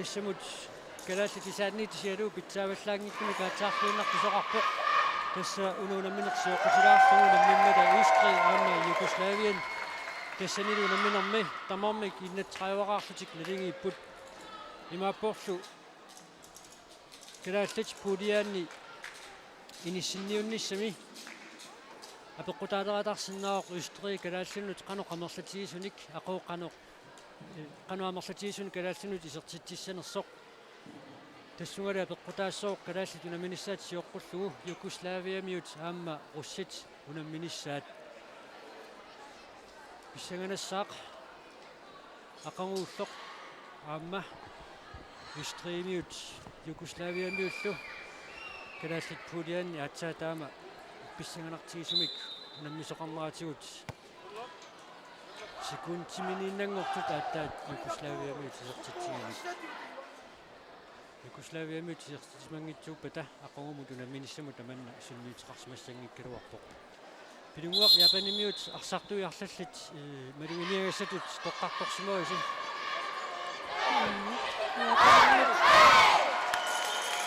unammissamut kalaassi tisaanni tisialu pitsaavallaangikku kaatsaarluunarpisoqarpoq tassa unuunamminersiuqqutilaarlugu nammimmata Østrig aama Jugoslavien tassanilu unamminermi tamarmik innattraiuaqaarlutik nalingiipput imaapporlu kalaallat puuliaanni inissinniunnissami апеккутаалератарсиннаақ Østrig калааллунут қано қамерлатигисуник ақоо қано амерлатигисуник калааллунут исертитсиссанерсоқ тассунгали апеккутаассооқ калааллит унаминиссаат сиоққуллугу Югославиамиут аама руссит унамминиссаат писсанганассаақ ақангууллоқ аама Østrigmiut Югославиамиуллу калааллит пулианни атсаатаама писсанганартигисумик наммисоқарнератигут секундтимининнангортут ааттаат Югославиамиут сисертитсигимик Югославиамиут сисертитсимангитсууппата ақонгумут унамминиссамут таманна суллиутеқарсимассангиккалуарпоқ пилунгуақ япанимиут арсартуиарлаллит малуиниагассатут тоққарторсимоиси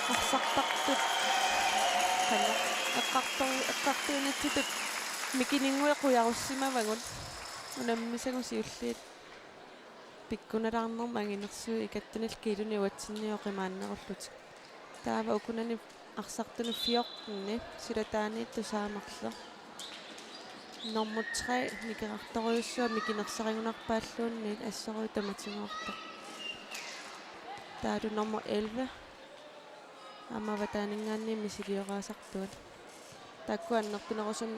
арсартартут канна эққартуинатситут микинингуэқуяруссимавагут унаммисагусиуллиит пиккуналаарнерма ангинерсуу икаттунал килуни уатсинниоқимааннеруллут таава укунани арсартуну фиоққинни силатааниит тусаамарлер номер 3 никеқарторуйуссуа микинерсарингунарпааллуунниит ассерui таматингоорта таалу номер 11 амаватаанингаанни мисилиораасартуат таккуаннертунерусум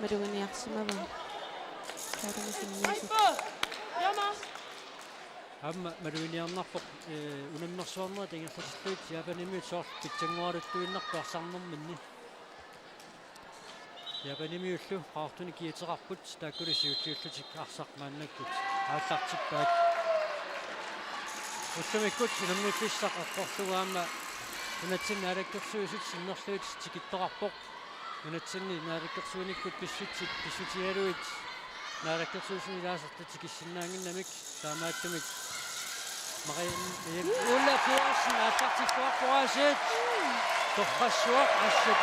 малугиниарсимава таалумисинниисут амма малугиниарнарпоқ унаммерсуарнера тингерлерлуит япанимиут соор питсангуалуттуиннарпуарсарнерминни япанимиуллу qaartuni kiiteqarput taakkulisiulliullutik арсақмааннаккут ааллартиппаат уттамиккут унаммиуллиссақ аққорлугаама унатсин наалаккерсуисут синнерлуит тикиттоқарпоқ унатсинни наалаккерсуиниккут писсутиалуит наалаккерсуисни илаасерта тикиссиннаангиннамик таамааттамик Ulla Pedersen er faktisk godt for os et. Torfassuaq assut.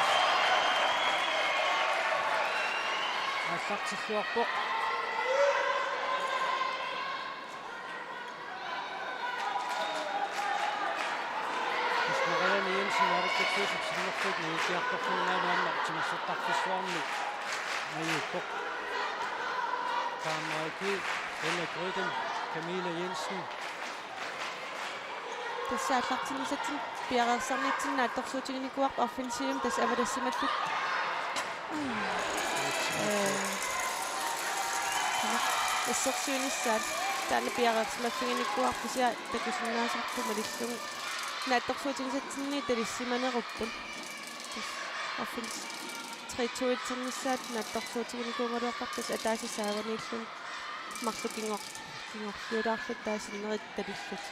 Er faktisk godt på. Ismail Nielsen har ikke fået sit sinderfødt med et hjerte for en anden som så tak for svarene. Med på. Kamariki, Ella Grøden, Camilla Jensen. Tässä atlaksinisetsin piarasarnitsin naattorsuutiginikuaq offensiivim tässä avadassimattuk. Essorsuunissaat taana piararsimaffigинikuaq pisia takusinnaasartu malillung naattorsuutigisatsinni talissimaneruppun. Offensiv 3-2-1-sernissaat naattorsuutiginikuungaluaqartas ataasisaavanillun marlukingorluulaarlut taasinnerit talillut.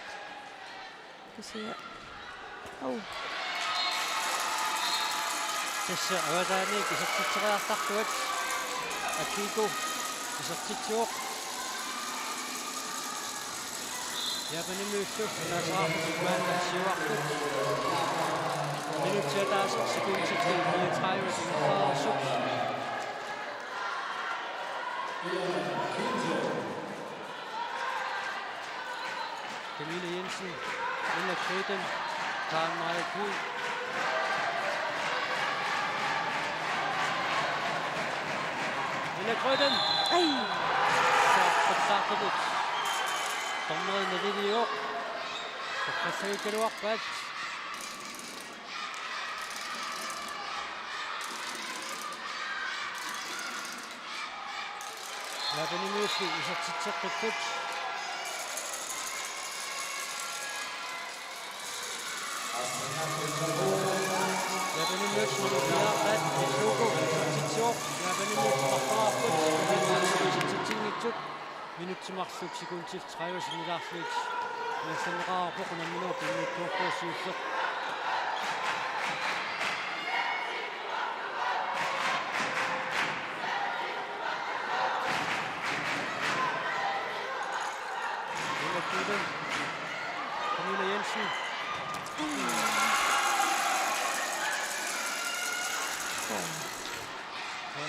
Tässä avataani kisartitseriartartuat Akiko kisartitsiuq Japanimyullu naasaraartutikmaannassiuartut minuttia taas sekundit 39 suk Camilla Jensen Ella Grøden, Karen Mariki. Ella Grøden. Ej! Så fortsætter det. Dommeren er lidt i år. Så forsøger du op, hvad? Jeg er den i møsli, I så tit på putt. Japanimut mulupiaqat isuku titsuk Japanimut maqarput titsingitsuk minutsumarluk sekuntiv 30 sinilaarlut nasaneraarpoq namminuuq minuttuorpuussiulleq Camilla Jensen Pedersen.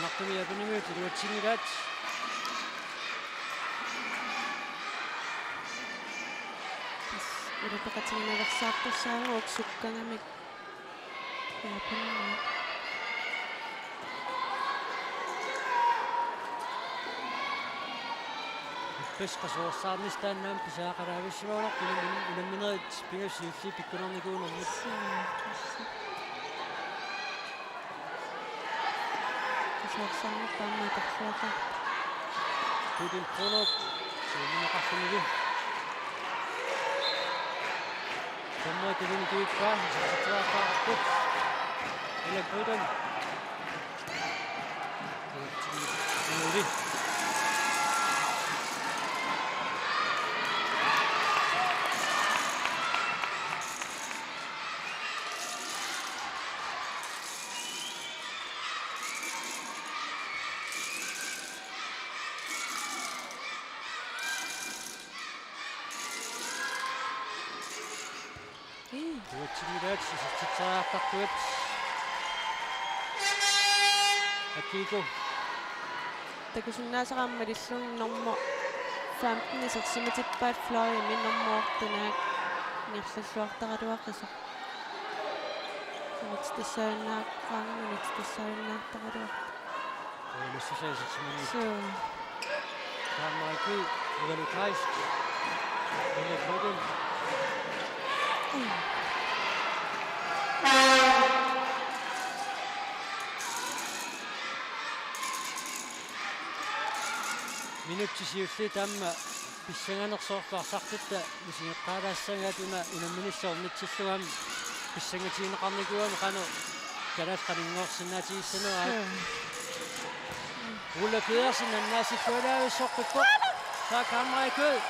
Naqtumi Japanimi turuatsingilaat. Urapaqatiginersaartussaanga uksukkangamik Japanima. Pesqasuorsaarnistaannaam pisaaqaraavissimooraq unamminerit pingassiulli pikkunernikuunermut. Pisaaqsaarnertaamma tarsuaqaa. Putin Pronop suuminaqarlunigu. Tomma tevinikiikkaa saqatiaqaarput. Ila Putin. Uli. Tuatsingilaat sisartartartuat. Akiko. Takusunnaasaqaammalillun normo 15 isерсиматиппаат Florida миннэрмуортунаак нерсаллуартараluaqqisoq. Nitstissaaunnaaqqaangunit tissaaunnaartaraluaq. Nissasaassimani. So. Kaammaaki ugalukhaist. Ila Putin. Minuuttisiulli taamma pissanganersoorparsartitta misigeqqaalaassagaat unamminissoornitsilluam pissangatigineqarnikuam qanu kalaqqaninngorsinnaatigissanuaat Ulla Pedersen annaasittualaavissorpukkoq taa kaammaikød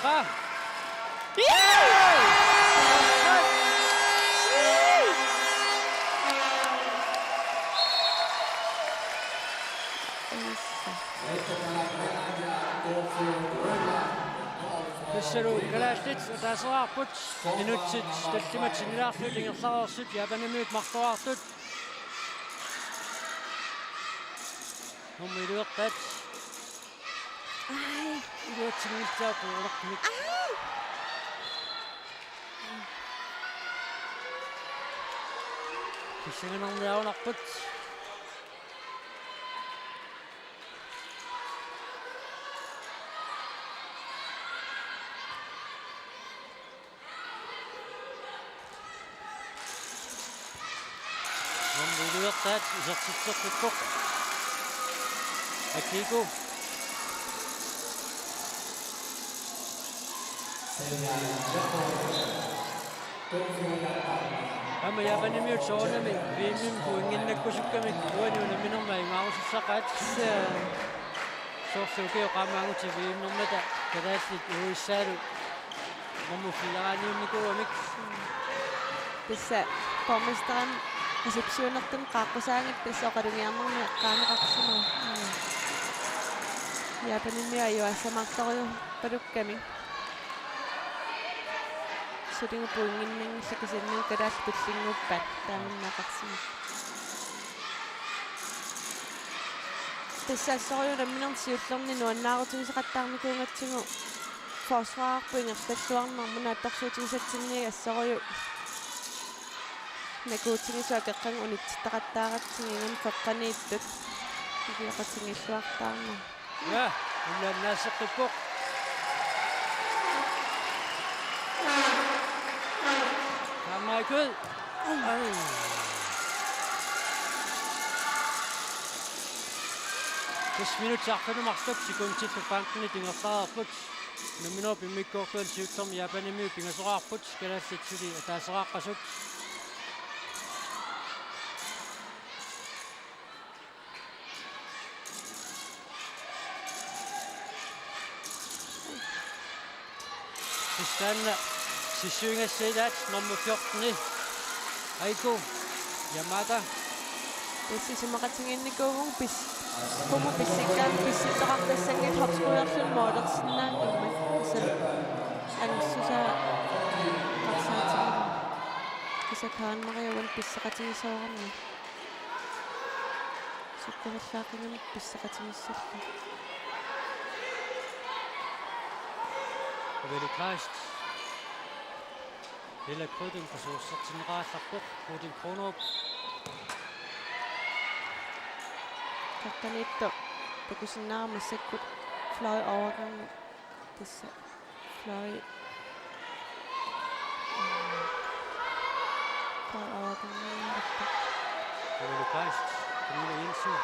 qa Pissalu ikalaastit taaseraarput minutsit tallimatsinnilaarlut ingerlarorsut Japanimiut martoraartut nummilueqqat iluatsingillaaqquulerqmik pissanganerniaunarput nummilueqqat isertitserpukkoq Akiko. Amma Japanimiut soornami viimim kuinginnakkusukkamik uaniuna minermai maarusissaqaat soorsuukio qaamaanguti viimnermata kalaallit uissaalu mamufilaraaniunnikuamik Pissa pormestaran resepsionertun qaaqqasaangit tassoqalungiarnermi qaanaqarsimu. Japanimia ajuassamartoriu palukkami. Sulingu puinginningillakasinniu kalaalpullinnguppat taaminnaqarsimu. Tassassoriu lamminersiullerni nuannaarutugisaqattaarnikuungatsigu forsvaarpuingertalluarnermuna attorsuutigisatsinniga assoriu nakuutigisua keqqang unittaqattaaratsingigan feqqaniittut ikiaqatingilluartaarna Ja, ullaannaasseqqippoq kaammaikød 6 minuutsaarpanumarluk sekuntillu pankni tingerlaarput numino pimmikkoortual siuttormi Japanimi pingasoraarput kalaallit ataaseraqqasut Pistanna sissuingassilaat nummer 14 Aiko Yamada Tassisumaqatinginnikuugun kumu pissikkaan pissitaqartassangit hopsquersun moolersinnaanngimma issa anussusaa qarsaa исакааннариуан писсақатигисоорни суккаваллаақингамик писсақатигиссалла Великаст Hela Krydden på Sourcetineraallaqpoq Putin Kronup taqqaniittu takusinnaarmassakkut fløj overgang tissa fløj overgang Velikast Camilla Jensen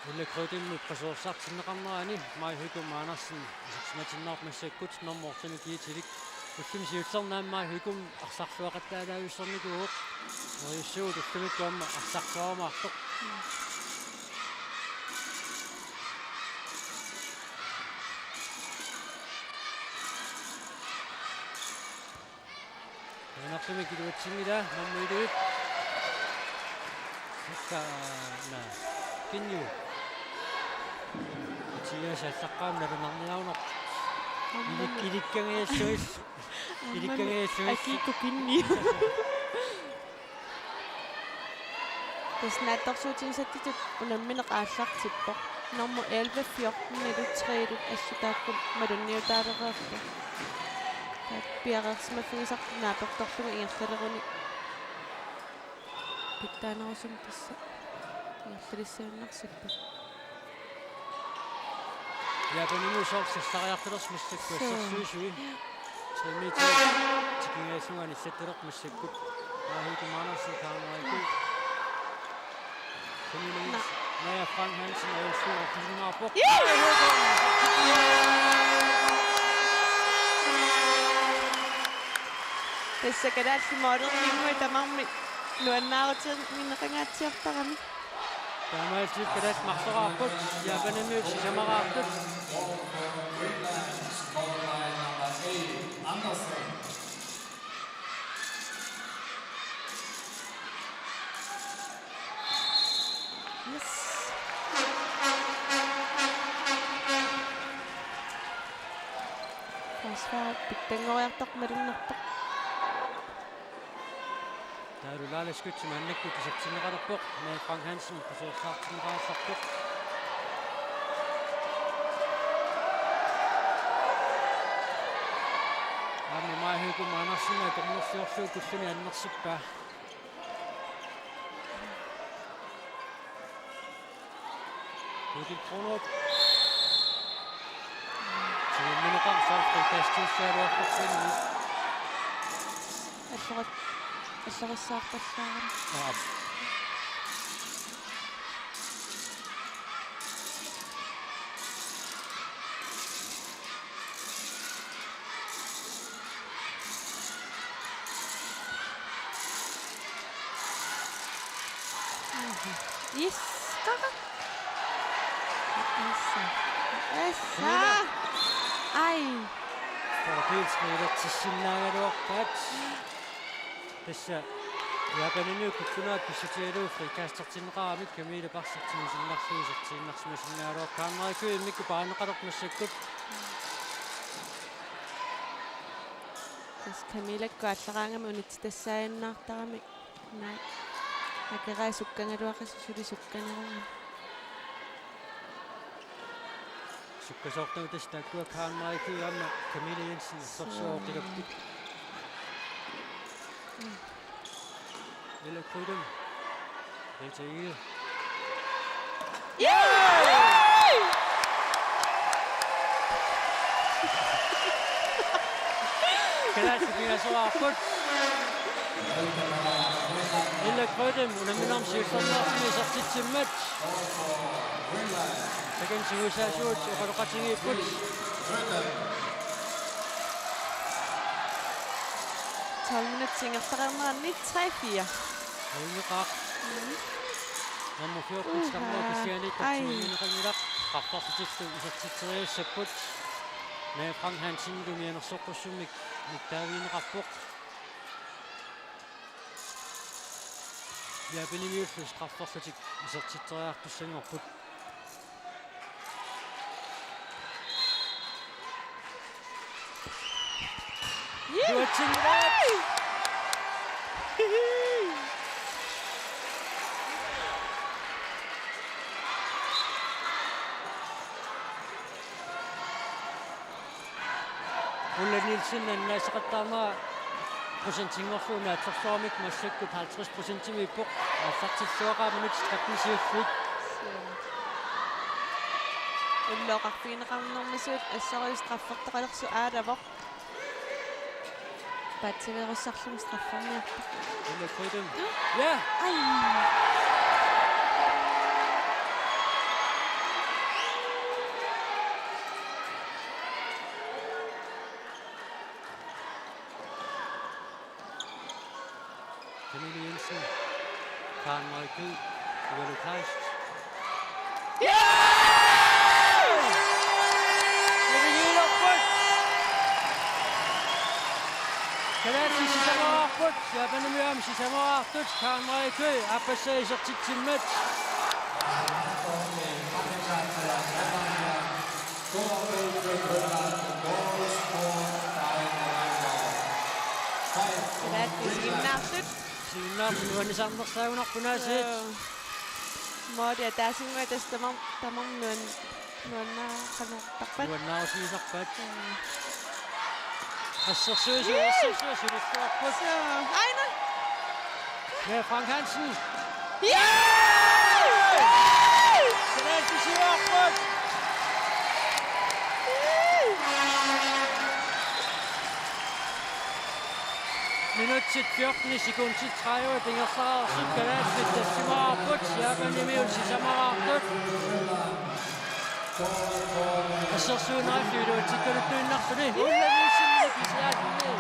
Hela Krydden på Sourcetineraallaqani Mai Hygum Andersen Smatinnaarmassakkut normortani kiitilik Ullimisiullernaammaa Hygum arsarluaqattaalaavissernikuuq Neriussuut ullimikkuamma arsarsuarmaartoq Naqsumi kiluatsimila nammuiluit Sakkaana kinju Tiasallaqqaam nalanarniaunoq Ilikkangiassuis akikku kinni tasnaattorsuutigisattitut unammineqaallartippoq normu 11-14 minuttriilut assutaakkum malunniutaalereertu taat piaqersmafigisartinaapertorlugu ingerlaleruni pittaanerusum tassa ingerlalissaannarsippat Japaninu sortsistariartilers massakkuassarsuisui 3 meter tikingaasungani sattelerq massakkut Hygum Andersen Kaarneriku Camilla Maja Frank Hansen og Elstor Pilmarborg тассакалааллимаалернимуи тамарми нуаннаарутин минеқангаатсиартарами Тамаалтит кадас махсорааппут Japaninu сисамараартут yes Forsvar pittangoriartoq malunnertoq Taarulaalaskutsim annakku tisatsinneqalerpoq Maja Frank Hansen på Sourcetineraallaqpoq Mai Hygum Andersen og Dormorfjordfløv kulluni annersippaa Putin Kronup Timinneqam sarfrikaastiussaaluartorsinni аллорисsaartallaarам Yes, kaka. Essa. Ai. Parapilsmiilet sissinnaagaluarpaat tassa Japaninu kukkunaat pissutialuu frikaastertinneqaramik Camilla parsartimisinnarsluisertiinnarsimasinngaaluar Kaarneriku immikku paaneqalermassakkut Tas Camillakku allaraangami unit tassaayannaartarami. Naa. Akerai sukkangaluaqassusuli sukkanerunga. Sukkasoortagu tastakkua Kaarneriku amma Camilla Jensen sorsuoqilapput Hela Krydden Veltaige Kalasipingasoarput Hela Krydden unamminarmsiullernaarsimisartitsimmat Takansiusaasuut uqaloqatingiipput Talminatsingertarernerni 3-4. Ulleqaaq nummer 14 stammer kisianit tatsiminneqangilaq qartarsitillu isartitseriussapput Maja Frank Hansen lumianersoqqussumik mittaaviineqarpoq Japaninu straffarsatik isartitseriartussangorput Luatingat! Ulla Nielsen annaasaqattaarmaa prosentingorluuna atorluarmik massakkut 50% ippoq aassartissuaqaa minut 13 уллоқарфиинеқарнэрмисуут ассариус страффертеқалерсу аалавоқ патсиверуссарлум страффарниарпа Ulla Krydum. Ja! ай Camille Jensen. Karen Møjby. Ulla Kleist. Kanadsi sisamаарput Japanimiam sisamaartut Karen Møjby appassaisartitsimmat. Gimnaasiut Siunnaarpun nuannisarnersaunarpunaasit. Moodia taasingua tamam nuanna qanortarpat Nuannaarsiisarpat. Assersuusuarput. aina Ja, Frank Hansen. yeah Kanadsi siuarput. Minutsit 14 sekundsit 30 tingersaarsit Kanadsi tassimaarput Japanimiut sisamaartut. Assersuunarfiulut tikkaluttuinnarpuni. Ulla Nielsen kisiaatini.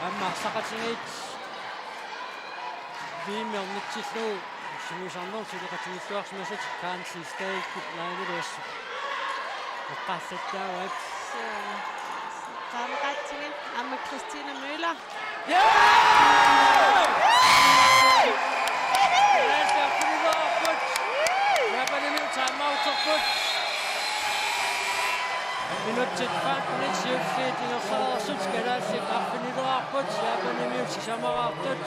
Ammarsaqatingit viimmernitsilu simuusarnor siluqatigissuarsimasat Kaansi Steikut lainulus eqqaassattaawat qaamaqaatsingen amma Christina Møller Japanimiut timeouterput minutsit 15 tingersaarsuut Kanadsi qarpinileraarput Japanimiut sisamaraartut.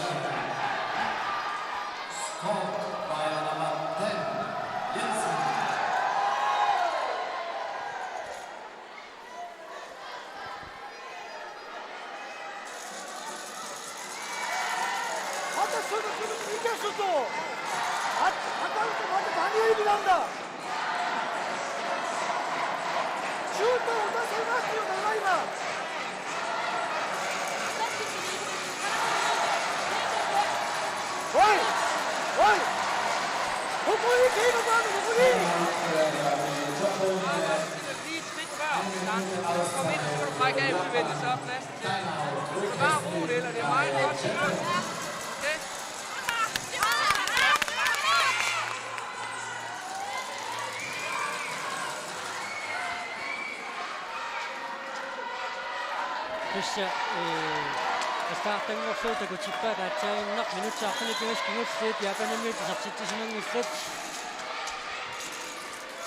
Lige et skridt før start. Kom ind, så kan du trække af, så vender så pladsen til. Du kan bare ro det, eller det er meget godt. Okay? Tässä startanngorsuuta kutippaat atsaaginnaq minutsaartanipigaskungutsiit Japanimiut isartittisimangullut.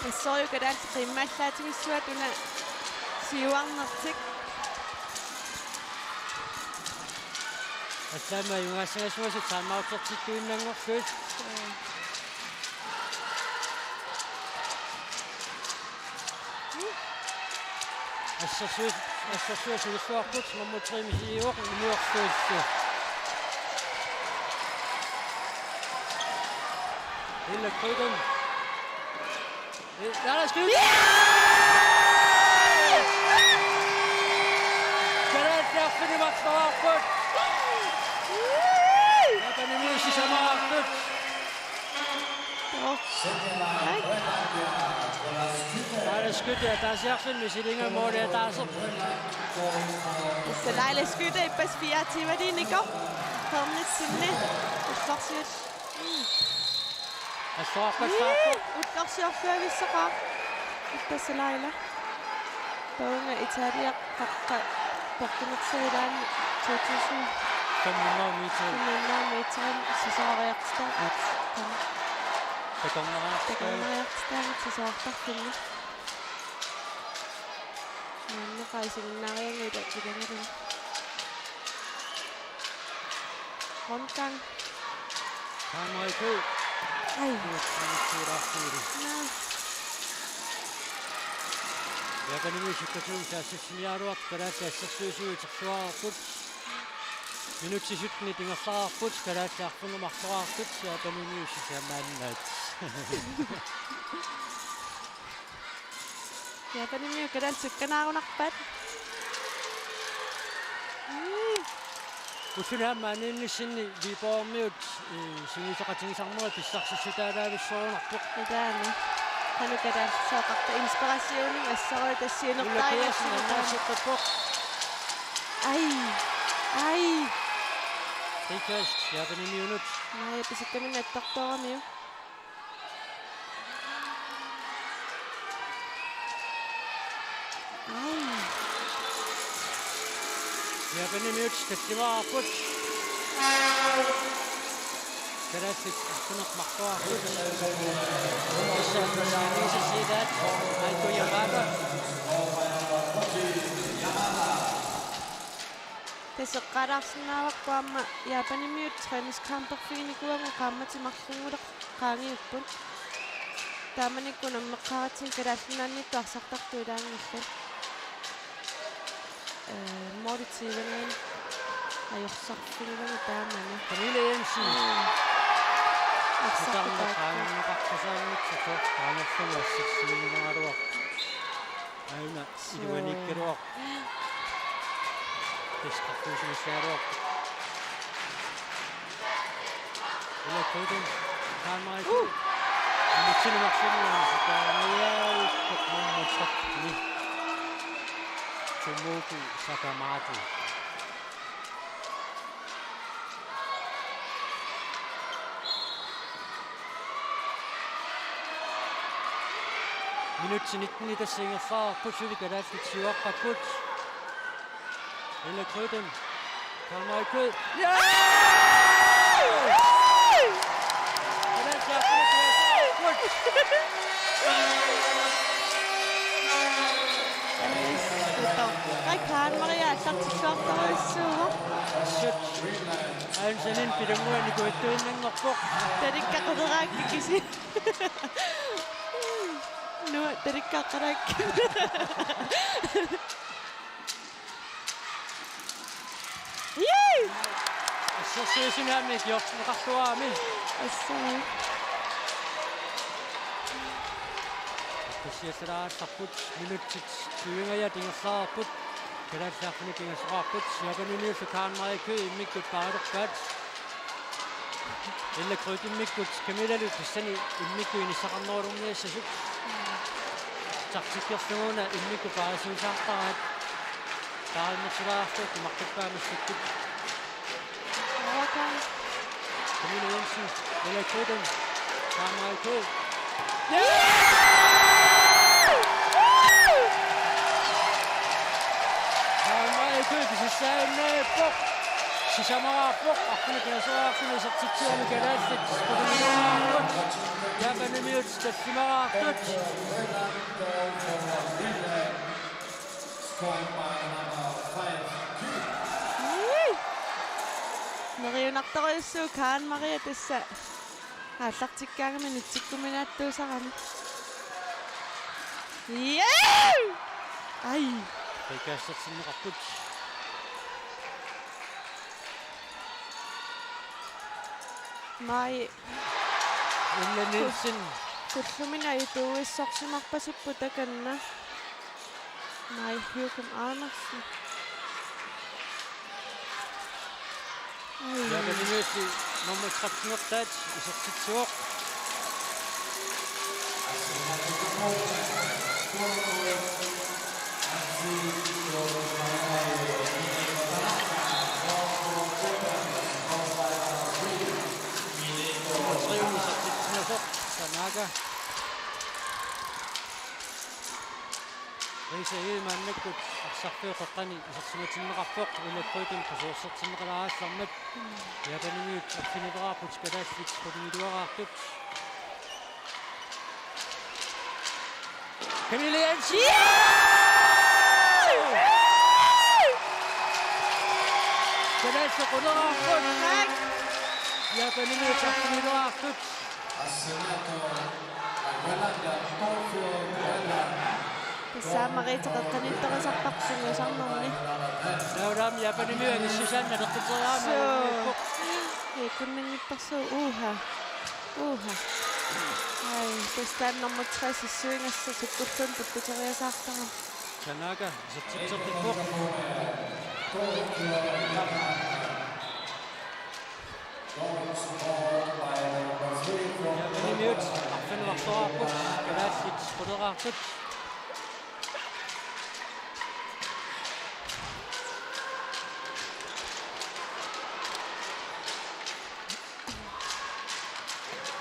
Assoru kadalt qimmallaatigissuat una siuarnertik Assama jungaassagassuasut saamautertittuinnangorsuut. Assersuasulissuarput mammutriimisiiuq umuorsuussu. Ulla Krydum. Der er skud! Kanadsi arpinimartararput. Japanimiut sisamaartut. Der er skud der. Der er særligt med sit ingen mål der. Der er så. Issa Laila skytte ippas fiaatimadinigo qernitsinni utlorsiut Der står på starten. utlorsiorluavissoqaa ippas Laila Bogen af Italia Borgenetsedan 2000 500 meter. 500 meter sisaariartista Takornariartista. sisaartarfinni naanneqaisinnaarianguita ilangalun rundgang Kaanmarie Køe. ai Tuuraaftuuri. Japanimysikkasun saassimiaruart kalaataassarsuusuutersuarput. Minutsisutni tingerlaarput kalaataarfungumartoraarput japanimysikamaannat. Japanimyu kalansukkanaarunarpat Usunhaammaaniinnissinni Viborgmiut singisoqatigisarmua pissarсисутаалаависсорунарпоq idaana kanukalassooqarta inspiratiuning assarui tassiunertaangassutaannaassuqqappoq ai Rikast Japanimiunut Maja pisikkamini attortooramiu ai Japanimiut tassimaarput Kalaassit artunermartoarput Issaappasaaniisasiilaat Aiko Yamada Taseqqalaarsinnaavaqquamma Japanimiut træningskamperfiinikuanga qammatimarlunguleq qaangiupput taamanikkun ammeqqaratin kalaallunaannittu arsartartu ilaangillat moritiivangaan ajorsorfinilanga taamani Camille Jensen Qaanneqarpasaanniqarpasaanniksako qaanerlumassissiinungaruaq Aina iluanikkaruaq Tisqartuusimissaruaq Ila Køden Kaanmarie Køe Mitsinimaqsunnuansitaaniaukkoqmummutsaqni Tomoku Sakamoto Minutsinitni tassingerlaarput sulikalaallitsjuaqqapput Ila Køden Kaanmarie Køe Kaanmarie attartiksuartaruissuuga Aansanin pilamuani kuittuinnanngorpoq tarikkaquderaakki nu tarikkaqaraakki Assarsuusinaamik jorneqarluaami assai Tassiasalaartarput minutsit tuingaya tingerlaarput kalaallaarfuni tingersoqarput Japanimiullu Kaanmarie Køe immikkut paaruqqaat Illa Krøtimikkut Camillalu pissani immikku inissaqarnerulumniassasut tartikkerluguna immikku paasuusaartaraat taalmersilaartuut marqippaamissakkut Overgang Camille Jensen Illa Køden Kaanmarie Køe Kaanmarie Køe pisissaannaappoq sisamaraappoq arfunikaasuaarfuni sertitsuami kalaallit qudunniaarput Japanimiut tassimaraartut Meriunartoruissuu Kaanmarie tassa aallartikkaangami nitsikkuminaattuusarami ai Rikassersinneqarput mai Illa Nielsen kullumina ituuissorsimarpasippu takanna mai Hyukum Andersen Japanimiut nummer 13 isertitsuoq Tanaka Riise maannakut arsarfiuqeqqani isarsumatinneqarpoq ilakkuitum qasuursartinneqalaaassarmat yapanimiut affiniveraaput kalaallit qulimiluaraartut Camilla Jensen! Kalaallit quleraarput yapanimiut affiniveraartut Tässä Marita qaqqanittaqasarparsunguusarnerni. Naulaam yapanimiut nissusaanna leqquteraama Ei kunninngipparsuu uha. Ai, tässä nummer 60 issuingassa sukkullun puttuteriasaartara. Tanaka isartitsertikkuq yapanimiut arfinuartoraarput kalaallit quleraartut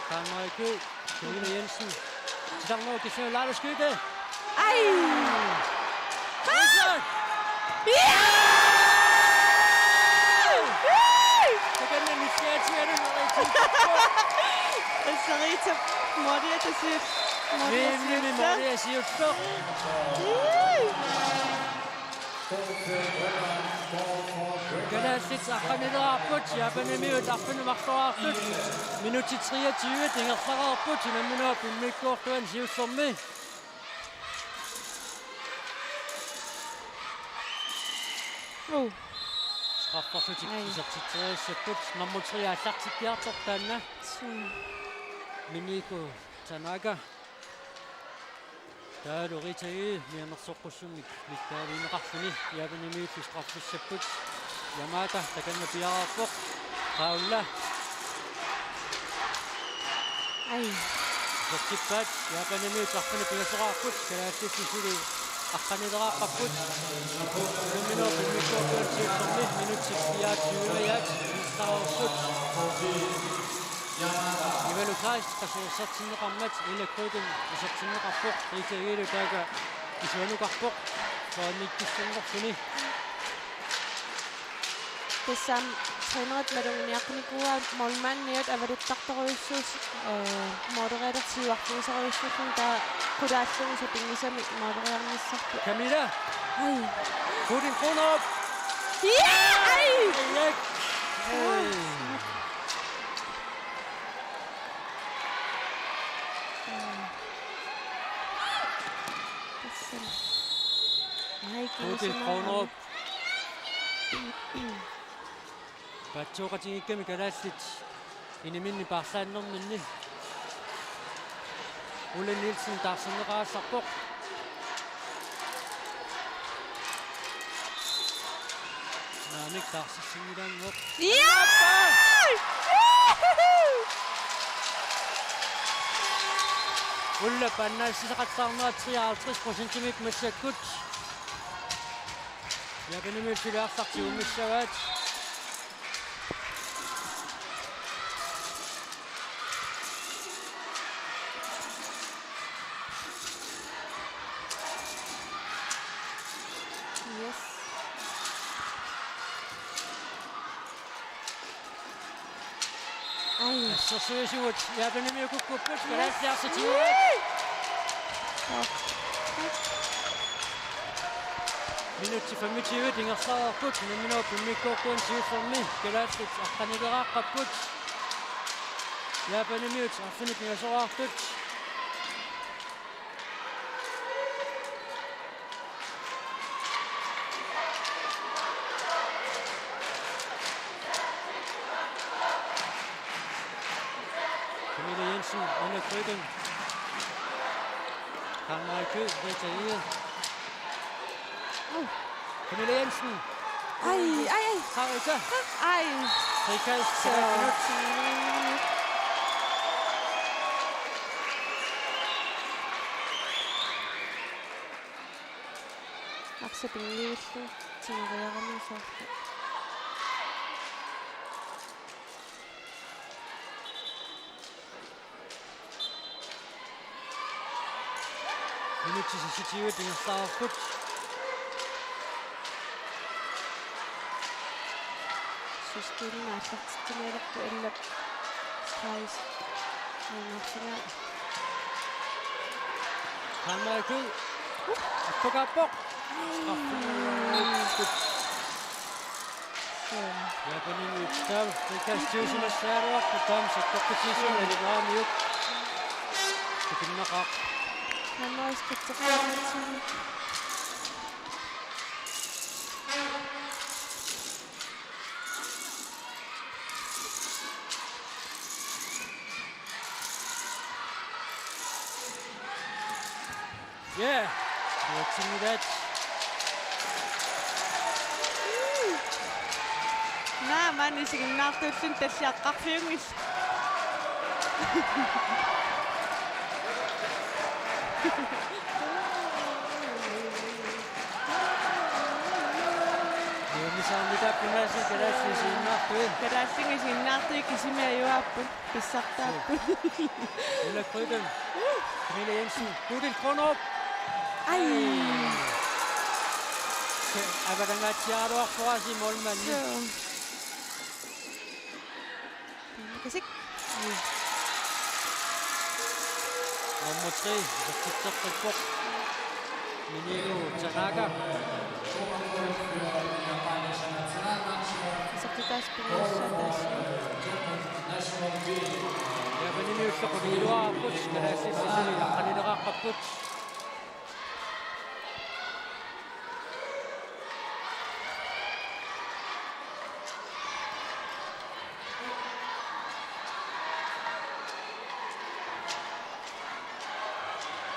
Kammerikø, Camilla Jensen. Tidangmo Giselle Larleskytte. Ai! Jensen! Det kan man initiativ af det, når det er Sarita Moria tasir. Moria siger stop. Kalaallit arqanileraarput yapanimiut arfinumartoraartut minutti 23 tingerlaraarput inamminua pimmikkuortuan siussormi straffarsutik isartitseriassaput nummer 3 allartikkiartortaanna Miniko Tanaka Taalu Ritagi mianersoqqussumik mittaaviineqarfuni yapanimiut straffassaput Yamata takanna piaraarpoq qaulla Ai. Sortippaat yapanimiut arfini piaseraarput kalaallisisuli aqqanileraaqarput numminoo pimmikkuortuan siussormi minutti 24 isqarerput Ivelu Kreist qasuursartinneqarmat ilakkuitum isartinneqarpoq Ritagi taaka isuanuqarpoq soannikkissunnerfuni Tässä trainerit madunguniaqnikua molmanniut avaduttartoruissuus moderatorsiuarpuuseruissuun ta qulaallugu pingisami moderiarnissarpu Camilla Ai. Putin Kronop Ai! Tässä. Ai, Putin Kronop Patsuqatingikkami kalaallit iniminni paarsaannerminni Ulle Nielsen taarsinneqaassarpoq Naamik taarsissingilaangoq Ulle pannaassisaqattaarnera 53% massakkut Yapanimiut silaartarti ummissavaat Yes. Ai. Assersuisuut yapanimiut kukkupput kalaalliarsatiuat Minutti 25 tingerlaraarput numminoo pimmikkuortuan siussormi kalaallit aqqanileraaqapput yapanimiut arfini piaseraartut Camilla Jensen under krykken Kammerikø Ritagi Camilla Jensen Ai. Sarita Ai. Frikast Så. Aksapingiillu tineriaramisaarta. Minuutti 27 tingersaarput. Systemen арлартитсинеэрту иллап страйс нэрсинаа Carmichael. Attokappoq. Japanin yuttal. Rikastuusimassaaruarpu taamsakkoqqusiisum alivaamiut. Tikinnaqaq. Hammer skitsaqaatsin Yeah. Yatsingidat. мани сигиннаартууллун таллиаққарфиунгис Yunisaamita punasi karassisiinnaartuin. карааллингисиннаартуи кисимиаюааппут писсартааппут Ulakryden. Camilla Jensen. Bodil Kornrup. ай Abadangatsiaruarpuasi målmanden. касик Nummer 3. Zakitsaqqiqquq. Minilo Tanaka. сактитас пинассатас Yapanimiullequniluarput karassissisini qaqqanileqaqqapput.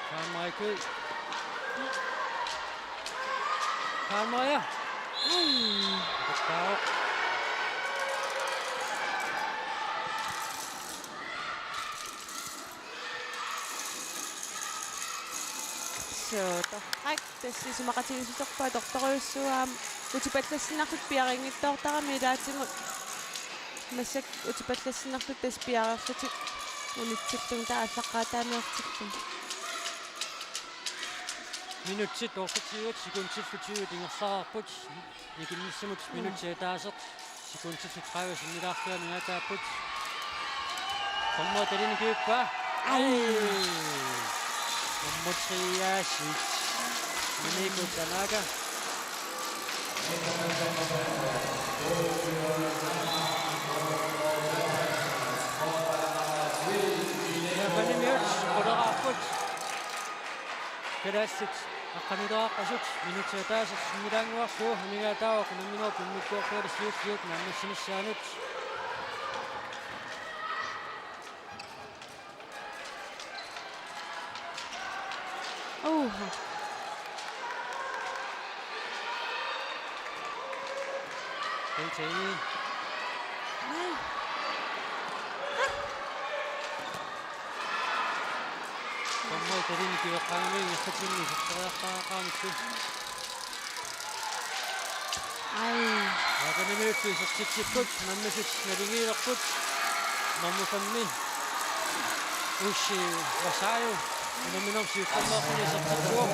Carmichael. Carmeier. Tau. торрак тассисумақатигисуторпаа торториуссуаам утипаллассинартут пиарингиттоортарами илаатингут массак утипаллассинартут тас пиариарлутик унитсиллун тааллаққаатаамиортиллун Minutsit 28 sekundtillut tingersaarput. Ikinnissimut minutsia taasert. Sekundtillut 30 sinnilaartuamiataaput. Sommer talini kiuppa. Nummer 3 Yasit. Miniko Tanaka. Yapanimiut quderaarput. Kadassit aqqanileaqqasut minutsia taasert sinnilaanguarsuu hanigaataawa qunamminua pummikkuortualisiussiut naammassinissaanuut. Oha. Deltager. Nej. Sommer talini kiuqqaangami yassatsinni sitteriaqqaaqaamikku. Ej. Yapanimiutsi sertitsikkut nammasut nalingiilerput. Mammusammi. Ushi Wasayo. Nominamsi qammaaqni sertitsuaq.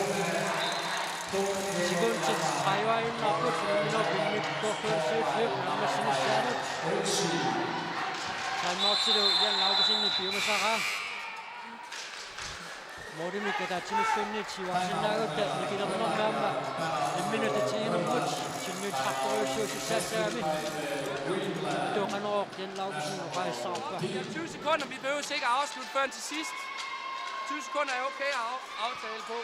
Sekundtit 30 nominam pummikkuortualisiussiut naammassinissaanuut. Timeoutilu Jan Laukesinni piumasara. Morimikka tatsimissunnit siuarsinnaagut nikilernernaamma 1 minuut tiinermut sinnuut qartoruissuusissaassaami. Toqanerooq Jan Laukesen oqaissaarpa. 20 sekunder, vi behøver ikke at afslutte før til sidst. 20 sekunder er okay at aftale på.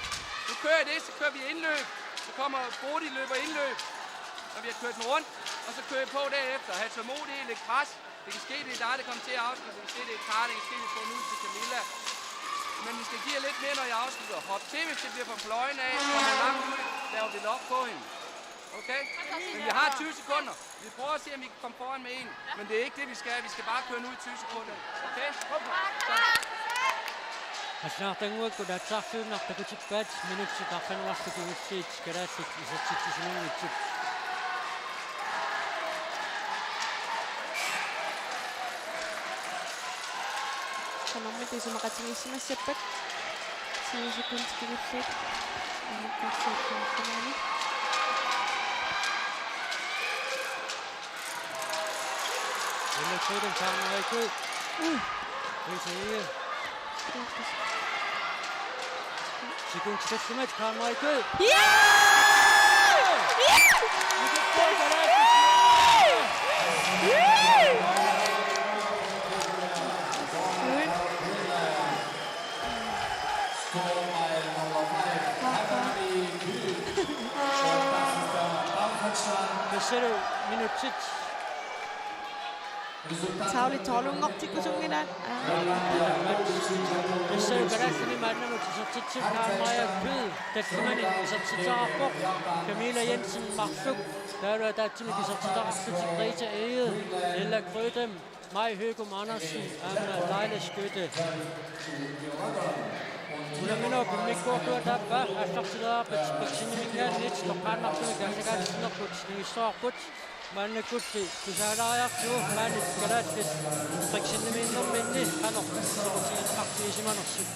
Nu kører det, så kører vi indløb. Så kommer Bodil løber indløb, når vi har kørt den rundt. Og så kører vi på derefter. Ha' tålmodighed, lægge pres. Det kan ske, det er dig, der kommer til at afslutte. Det kan ske, det er Karl. Det kan ske, det får nu til Camilla. Men vi skal give jer lidt mere, når jeg afslutter. Hop til, hvis det bliver fra fløjen af. Kommer langt ud, laver vi lok på hende. Okay? Men vi har 20 sekunder. Vi prøver at se, om vi kan komme foran med en. Men det er ikke det, vi skal. Vi skal bare køre nu i 20 sekunder. Okay? Så. Asnaartanguakku tatsartuunartakutippaat minutsi qarqanuartukugussiit kalaassit isatsitsisinunnitsut. Sanommi tisumaqatigissimassappat 20 sekunder til det fedt. Og nu kan jeg se på finalen. Eller Kryden tager mig ikke ud. Det er ikke. Sekund til sidste match, kommer mig ikke ud. Ja! Besætter minut 6. Tauli tolong optik kusungina. Besætter beresten i manden, og så til Karl-Maja Kød. Det kan man ikke, så til Tarbuck. Camilla Jensen, Marsuk. Der er der til de så til Tarbuck, til Greta Ege. Ella Grødem. Maj Høgum Andersen. Anna Leila Skytte. Ulamino kumikko tuotapa astaqsilaapit paksinimikkaannit toqqaannartumik asagaatsinnerput maannakkulli kusaalaajartu maannit kalaattit paksinniminnerminni qanortigineqartiisimanersut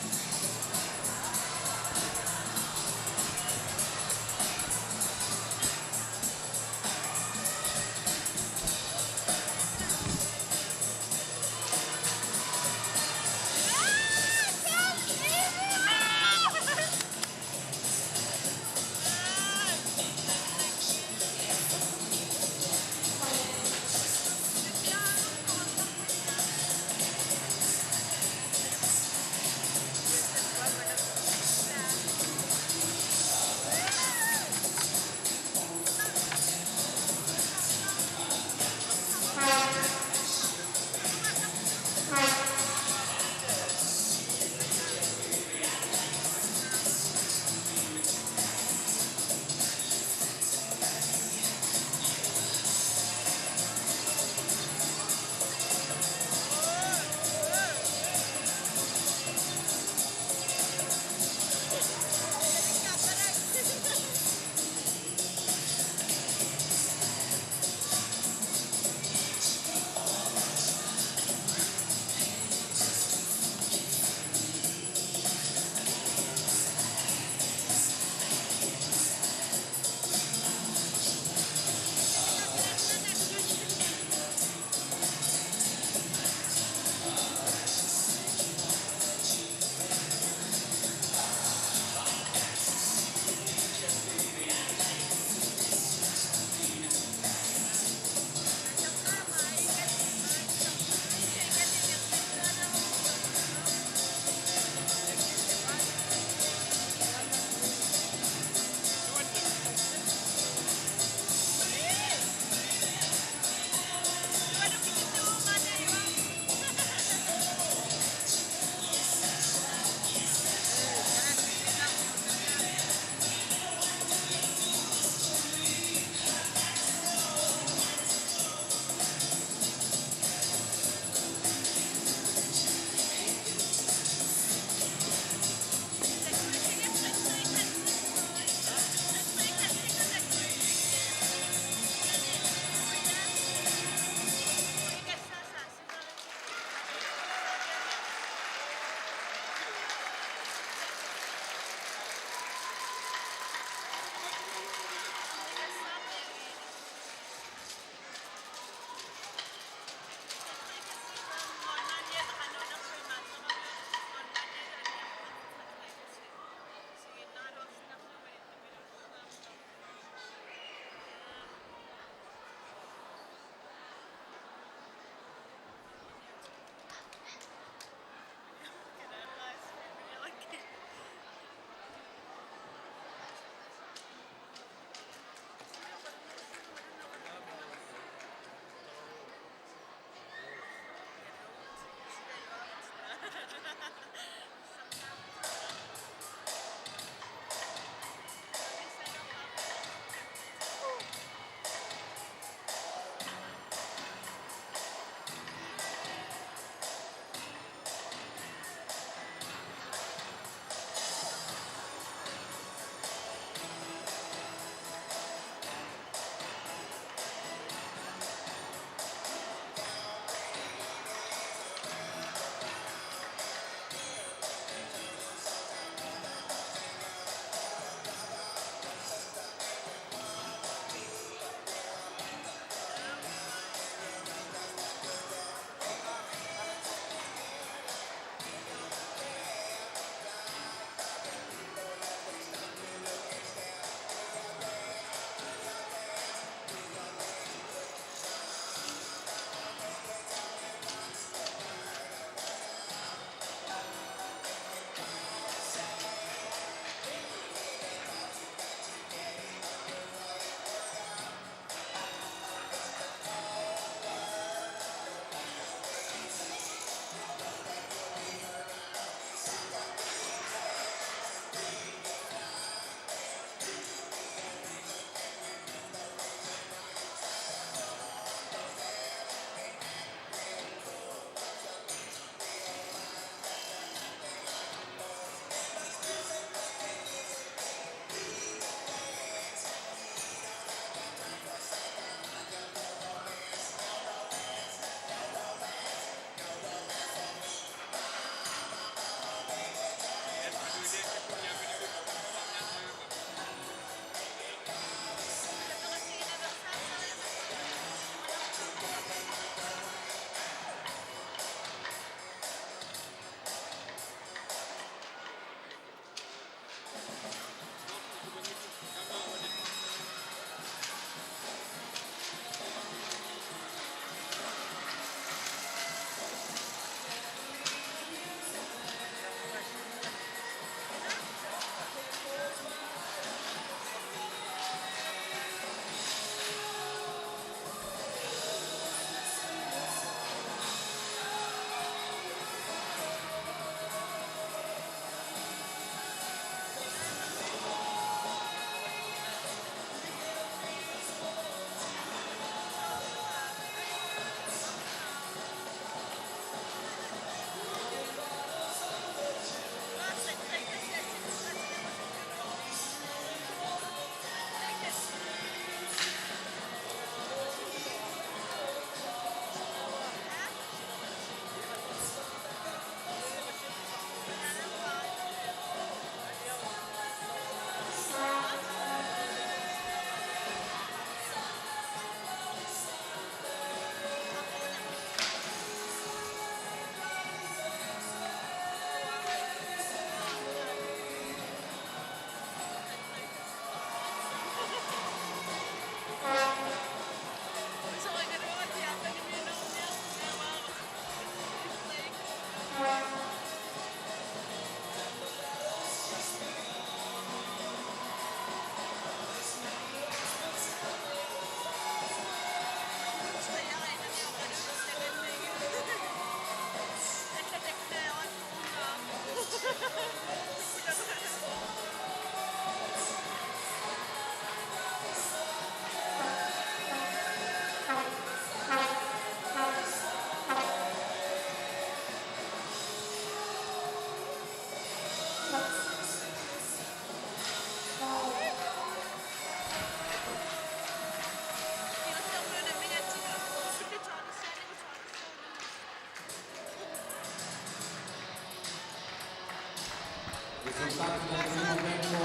Risultato del primo tempo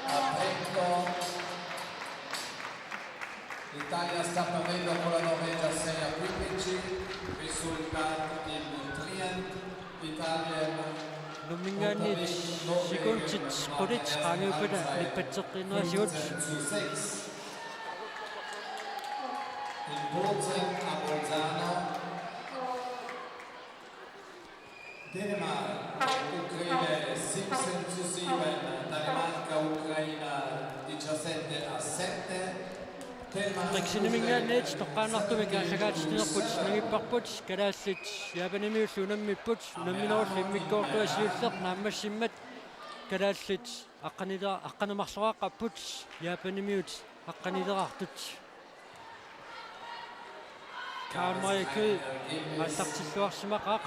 a 30. L'Italia sta perdendo con la Norvegia 6 a 15. Risultato in Trient. Italia Nummingaanit sikuntit qulit qaangiupana nippateqqinnerasigut zu 6. In Bozen a Bolzano. Dänemark, Ucraina 16 zu 7. Danimarca, Ucraina 17 a 7. Riksinimmingaanit toqqaanartumik aalлагаатиnerput nagipparput kalaallit Japanimiullu unammipput unamminerulli immikkoortuasiulleq naammassimmat kalaallit aqqanimarsoraqqapput Japanimiut aqqanilerartut Kaamari kød аллартиллуарсимақақ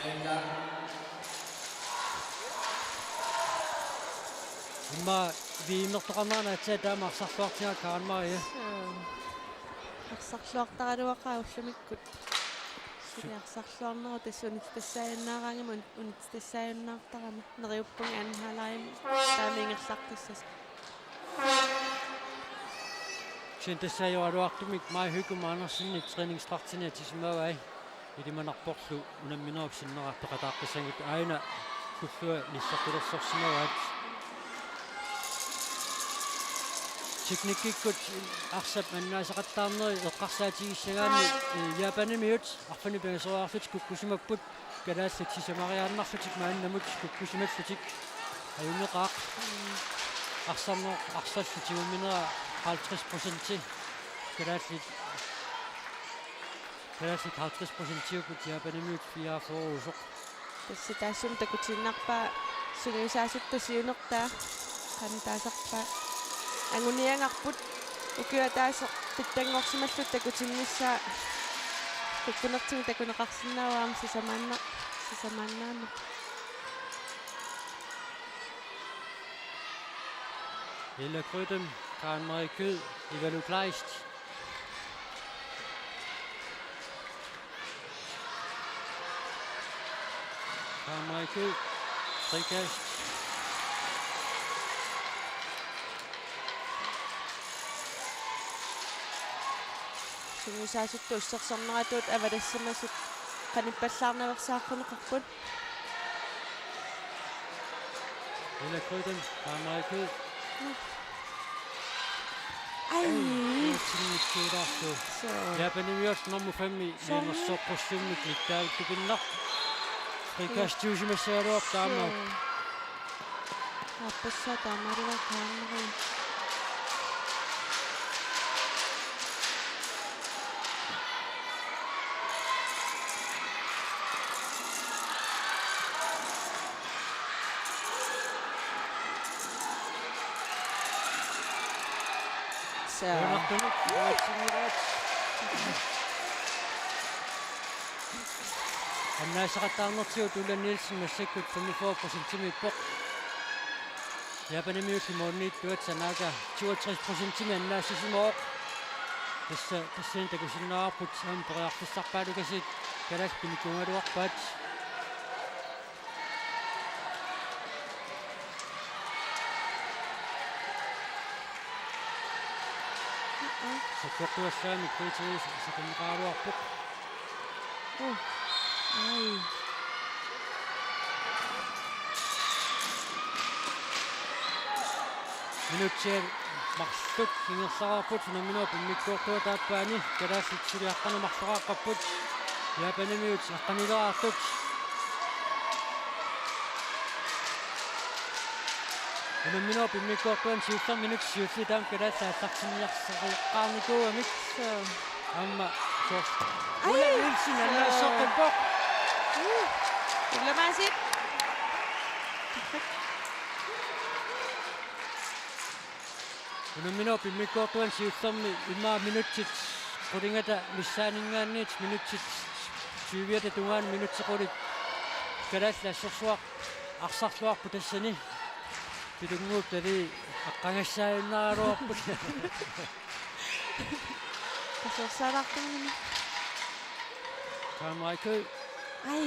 имма виимертоқарнерна атсаа таамаарсарлуартига Kaamari арсарлуартараluaqaa уллумиккут сиарсарлуарнеру тассунит тассаяннаараангима унит тассаяннаартарами нериуппунги анхалаим таамингерлартиссас Sentasajoaluartumik mai hygum Andersen træningsstraktine tisimavai idimanarporlu unammineruksinnerarpeqataaqqisangut aina kullua nissartulersorsimavaat teknikikkut arsap annaasaqattaarneri eqqarsaatigisagaani Japanimiut arfani pengasoraarlut kukkusimapput kalaallut sisamariaannarlutik maannamut kukkusimallutik ayunneqaaq arsallutigumminera 50% kalaallit 50% Japanimiut fiaaforuusoq тасса таассум такутиннарпаа сугисаасуттасиунертаа канитаасарпаа ангуниангарпут укиа таасо питтангорсималлут такутиннissaa туккунертими такунеқарсинааваам сисамааннаама Helle Krødem, Karen Marie Kød, Evalu Kleist. Karen Marie Kød, frikast. сугисаасутту уссерсорнератуут авалассамасут каниппаллаарневерсааққунеқарпут Helle Krødem, Karen Marie Kød. ай Så Japanimiut nummer 5 i så på stimmet lidt der du binder. Frikast tusimasserup damer. аппассаа таамарива кааннери Annaasaqattaarnertigut Ulla Nielsen massakkut 45% ippoq. Japanimiut moonniittuat sanaga 62% annaasisimuoq. Tassin takusinnaarput amperiartissarpaalukasit kalaspinikungaluarpaat. Sakkuassaami kriitiis sakamqaaluarpuq. ай Minutser marsut ingersaraarput namino pimmikkuortuataappaani kalaassitsiliaqqanumarsoraaqapput Japanimiut aqqanileraartut namino pimmikkuortuan 7 minut 7 taam kalaassaassarsinniarsariqqaarnikuamik amma soors Ulla Nielsen annaassoqqippoq улламаасит Unamino pimmikkuortuan 7 imma minutsit qulingata missaaningaanniit minutsit 20 tungaan minutsequlit kalaallassorsuaq arsarluarpu tassani pitunguup tali aqqangassaainnaruarput тасерсаалаартугни Kaamariku ай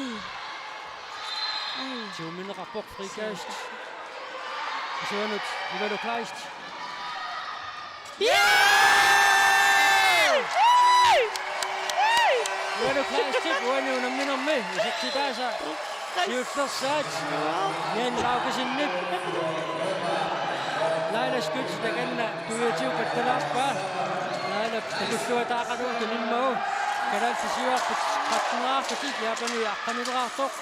20 minneqarpoq frikast Se on nyt Ivelo Kleist. Ivelo Kleist vuonna minun ja sitten tässä siirtossa Jen laukasin nyt. Laila skyts tekennä tuotiukat täläspää. Laila tekustua taakadulta niin mau. Kadalta sijoittu kattunlaahtasit Japani jakkanilraahtok.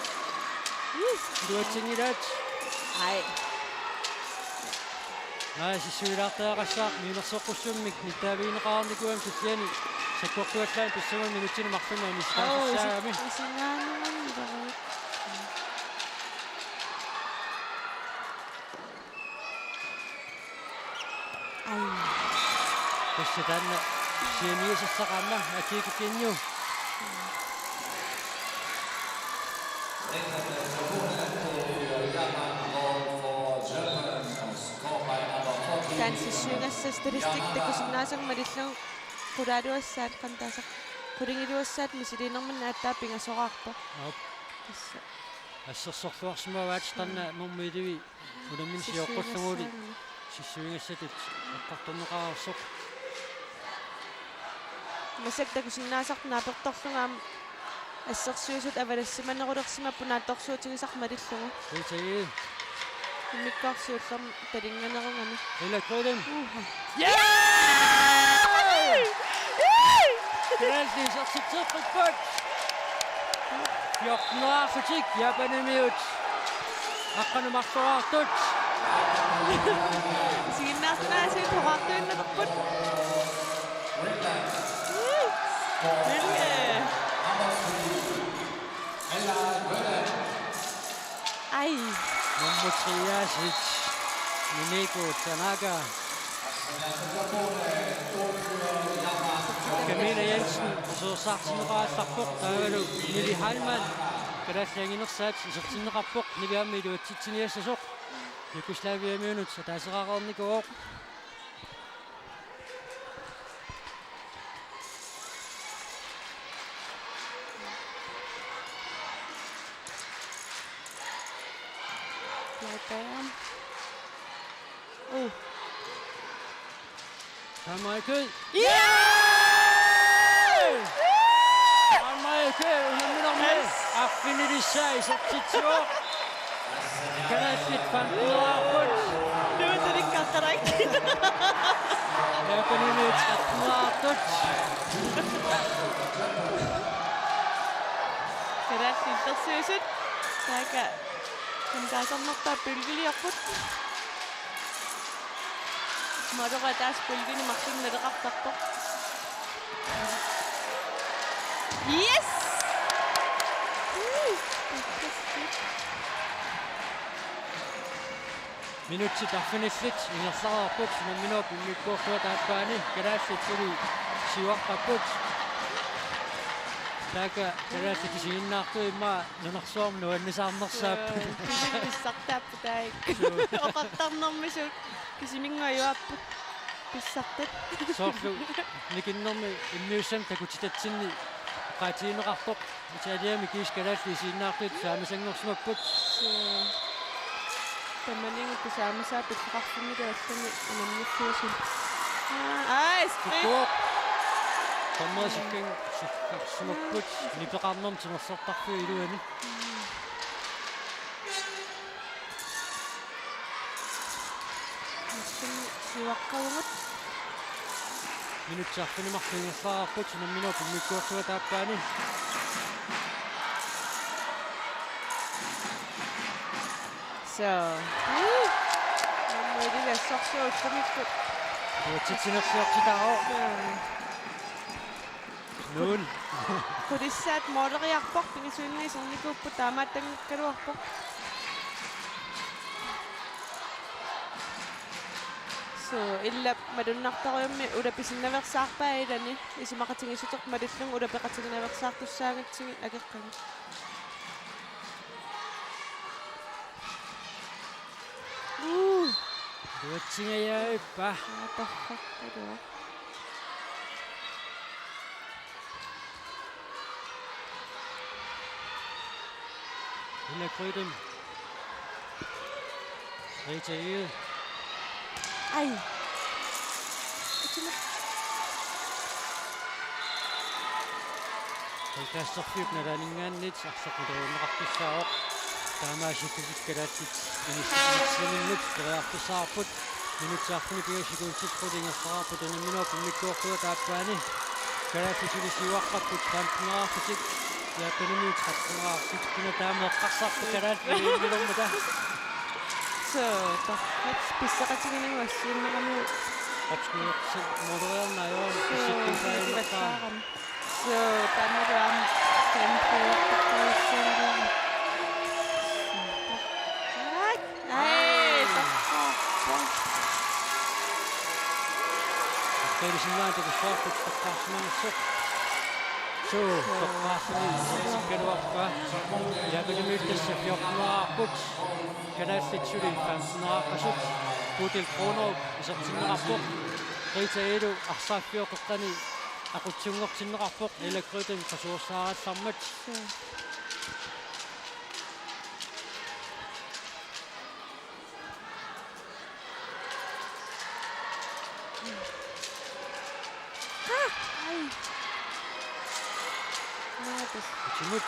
Duotsingidat. Ai. Ai siis syydahtajakassa miinassoqussummik nittaaviinaqaarnikuam tussiani sakkortuaklain pissamun minutsin marsumaa misqaassaami. Ai. Tässä tänne siemiisessaqaamma akiikukinniu. Tanssissuungassa statistik takusinnaasarmalillu qulaaluassaat qantaasaq qulingiluassaat misiliinerman naattaa pingasoraarpa. Tassa Ассерсорлуарсимаваат танна нормиливи уламмин сиоққуллугули сиссуингассатит эққарторнеқарсоқ масак такусиннаасарт нааперторлунгаам ассерсуисут авалассиманерулерсимаппу наатторсуутигисармалиллугу итаги миккарсууллерм талинганерунгами илаккуулам Грэлди сэрситсеққиппат Йоқнуарфутик япанамиут аққанумарсуаартут сигиннаартнаасиут хоraartuinnalerput Ai. Mommotriasik Mineko Tanaka Camilla Jensen så sartineraasarpoq taavalu Nili Heilmann kadallanginersaat isertinnerarpoq niviammilu titsiniassasoq Yugoslaviamiunut sataaseraqarnikuoq Michael. Michael, nummer med. Affinity 6, 82. Kan jeg fit fandt Nu er det katarakt. Jeg kan nu lidt Kadal filtersyysut. Taga. Kantaasarnerpaa pylgiliorput. Modera taas pylgini marsunnalerartarpoq. Yes! Minutsi taffinillit ingerlararput minup imikkuortuataappaani kalaallatuli siuarqapput taaka kalaallat isiinnaartu imma nunarsuarm nuannisaarnersaappu Pissartaappu taik. Oqartarnermisut kisiminguajuapput pissartat. soorlu nikinnermi immiussam takutitatsinni qaatiineqartoq italiami kiiskalaalli isiinnaartut saamisangersumapput Tamaningu pisaamasaa pitqarfumi taassami anamniffuusun. Ai, spring. Tommasikkin summapput nipeqarnerm tinersortarfu iluani Siwaqqaungut. minutsaarfunimarfingerlararput minup imikkuortuataappaani So. Moi det er sorsuutsumikkut. Tuatsitsinersiortitaro Nuun Kudissaat moderiarpoq pingisuinniisernikuppu taamaattanngikkaluarpoq. So illa madunnartariummi ulapisinnaversaarpailani isimaqatigissuteq malillung ulapeqatigiнаверсаартуссаагатсигит акеққани. tuatsigayaippa Atarraqtalua. ilakruidum Rita Ege. Ej. Kasserfypnalani ngaannit arsoquluunneqartussaaq taamaasikuvikkalatsit inissiminnut teriartussaarput minutsaarfuni piusikuutsitqulingersaarput anamminuup immikkuortua taappaani kalaaffisilusiuaqqarput taampuneraarfusik yaappanimiut qaqquneraarsit kina taameeqqarsarpu kalaat miilummuta Så der pisseqatiginingu assiinnerami qapskuuqsi moderiarnaajoon pissikkusaayunnaqaa så der må du om den på Kaisinlaan takussaarput taqqaarsimangassaq suu taqqaarsimangassaqaluarpa yaapinimiittassa fiorneraarput kalaassitsuli faamsuneraaqasut puutil kronorup isertinnerarpoq Rita Ege arsaaffiuqeqqani aqutsunngortinnerarpoq ilakrutem qasuursaaratlarmat Timut.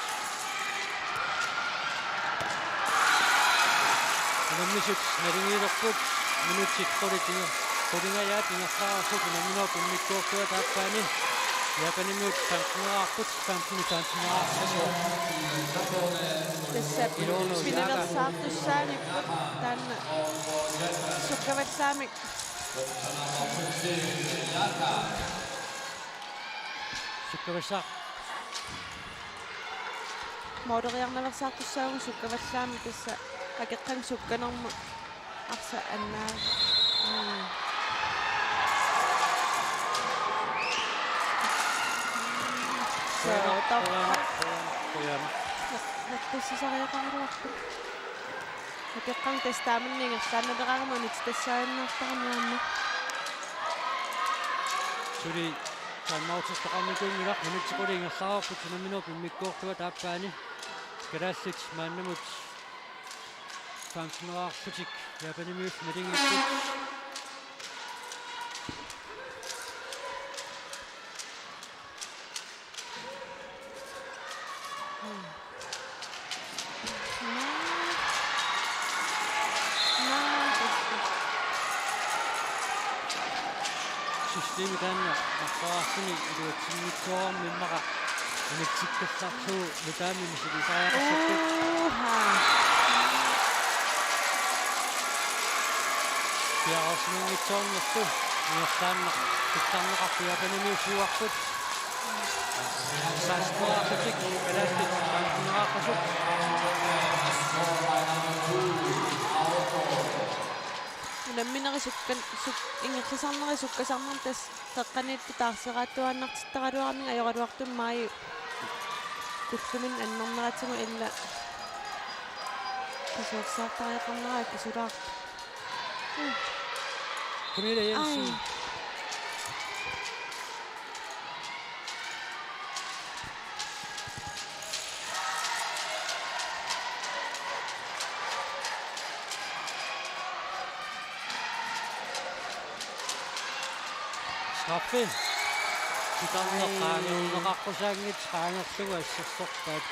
Anammisut naringiilerput minutsit qolingayaat ingersaarasut anamminuup immikkuortua taappaani yapanimiut taampuneraarput taampuneraarput tässä pinelersaartussaanipput tanna sukkavatsaamik sukkavassaaq moderiarnalersaartussaagu sukkavatsaami tässä akeqqan sukkanerma arsa annaa so nappissisariaqaruarpu akeqqan testaaminningersaannaleraarmanit tassaainnertarnianna suli taamautertoqarnikuungilaq minutiqulingersaarput anamminuup immikkuortua taappaani kalaallit maannamut faamsuneraarputik yapanimius nalingipput systeemi tanna aqsaraarpuni iluatsinngitsuarmimmaqa iniksikkassarluu mitaamimisilisaajaqassarput piarorsinungitsuarnertu ingertaanna pittarneqarpu yapanimiusiuarput saasqoraarputik kalaallit taampuneraaqasut Nammineri ingerrisarneri sukkasarnertas teqqaniittu taarseraattuaannartittaraluarninga ajoraluartum maaju kullumin annerneratigu illa kasuursaartariaqarnera kisulaartu Camilla Jensen straffe sitarnerqaangeunneqarqusaangit qaangerlugu assarsorpaat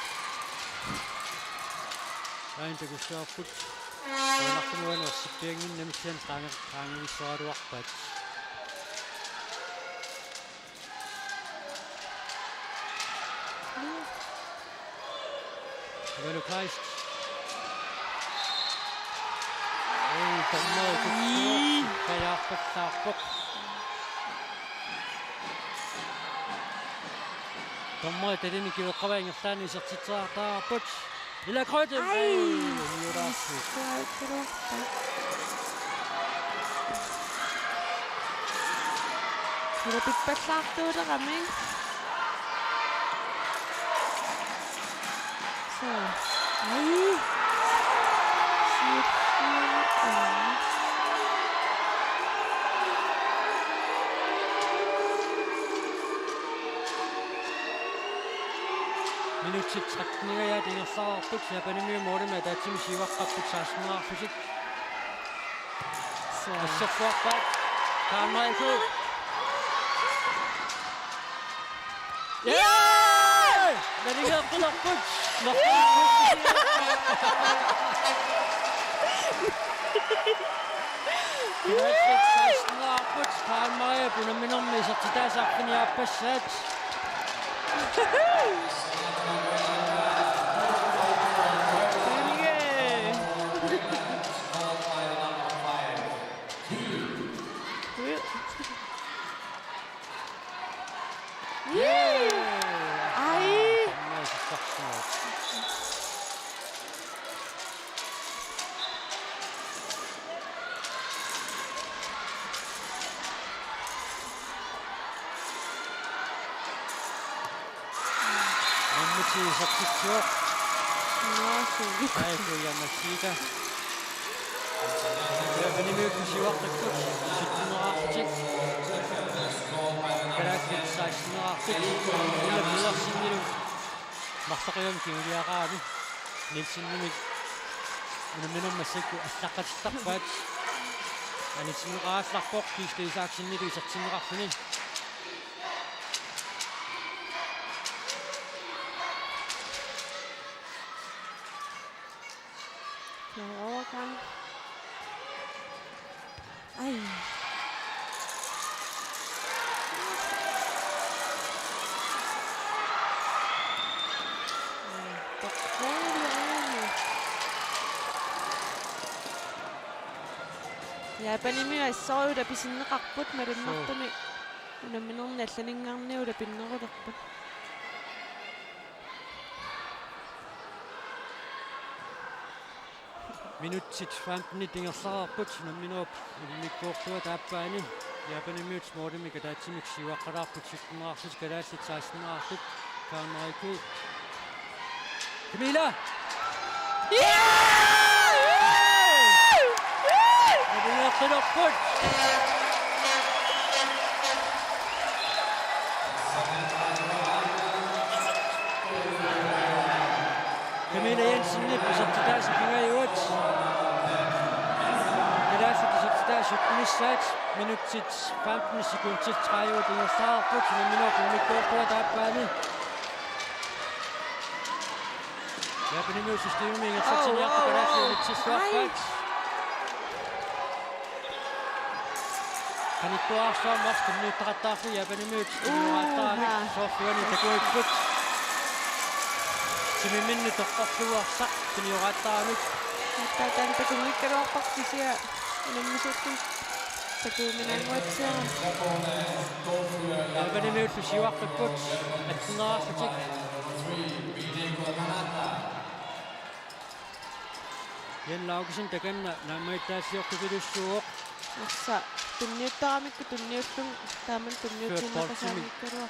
aintagussaarput anartumuanersipiangin namissian qaangerissoraluarpaat Velu Kleist tommoituksuorsi kajaarpatsaarpoq Tommoy tadini kiveqqavaingerlaani isertitsaartaarput ilakrutem niulaarsu Kira pippallaartuuleraming so minutsit 13 ingersaarput yapanimiu moorima taatsimisiuaqqarput saasneraarfusik Så flot. Karl Michael. Yeah! Narinig ko lang po. Kinaitlik 16 rapputs. Karl Meier punaminong may sa tita sa akin niya paset. Substitut. Aiko Yamashita. Venimeux plus joueur de coach. C'est une article. Graphique 16 article. Il a plusieurs signes. Marseillais qui nous a ravi. Les signes. On a mené ma sécu à chaque stop. On est signé à la porte qui est des actions de cette signes raffinée. Overgang. Ej. Japanimi ei soida pisin rapput merin mahtami. Una minun nelleningarniuda pinnerutarput. Minutsit 15 tingersaarput naminop mikkortua taappaani Japanimiut smordimika taatsimik siuaqqalaarput 17 kalaallit 16 Karl Michael Camilla Naminaqqilerput Camilla Jensen pisartitaasi pingayuat Minutsit 15 sekundit 30 tingersaarput naminop mikkortua taappaani Japanimiut systeemiin satsiniaqqa Kanittuarsuam vasta minuuttaqattaarlu Japanimiut stimuattaamik soorluani takuipput Simiminni toqqorluarsaq siniuqattaamik Tatan takumikkaluarpartisia Nammisukku takuuminanguatsiara Japanimiut siuaqqapput attunaarlutik Jan Laugesen takanna naamaittaasiortupilussuuq Assa tunniuttaramikku tunniullum taaman tunniuttinnaqasaamikkalua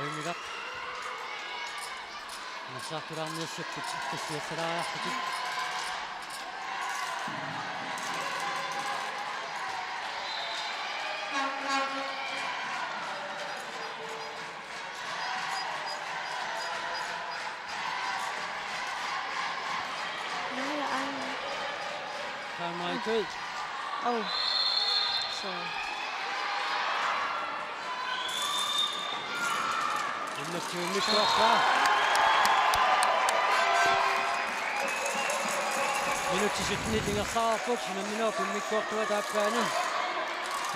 Oimilaq Nassaartulaarniussapпут тассиассалаариарпутик Karl Michael Oh sorry Ilmastuummissuarpaa Minuutti 17 tingersaarput naminop mikkortua taappaani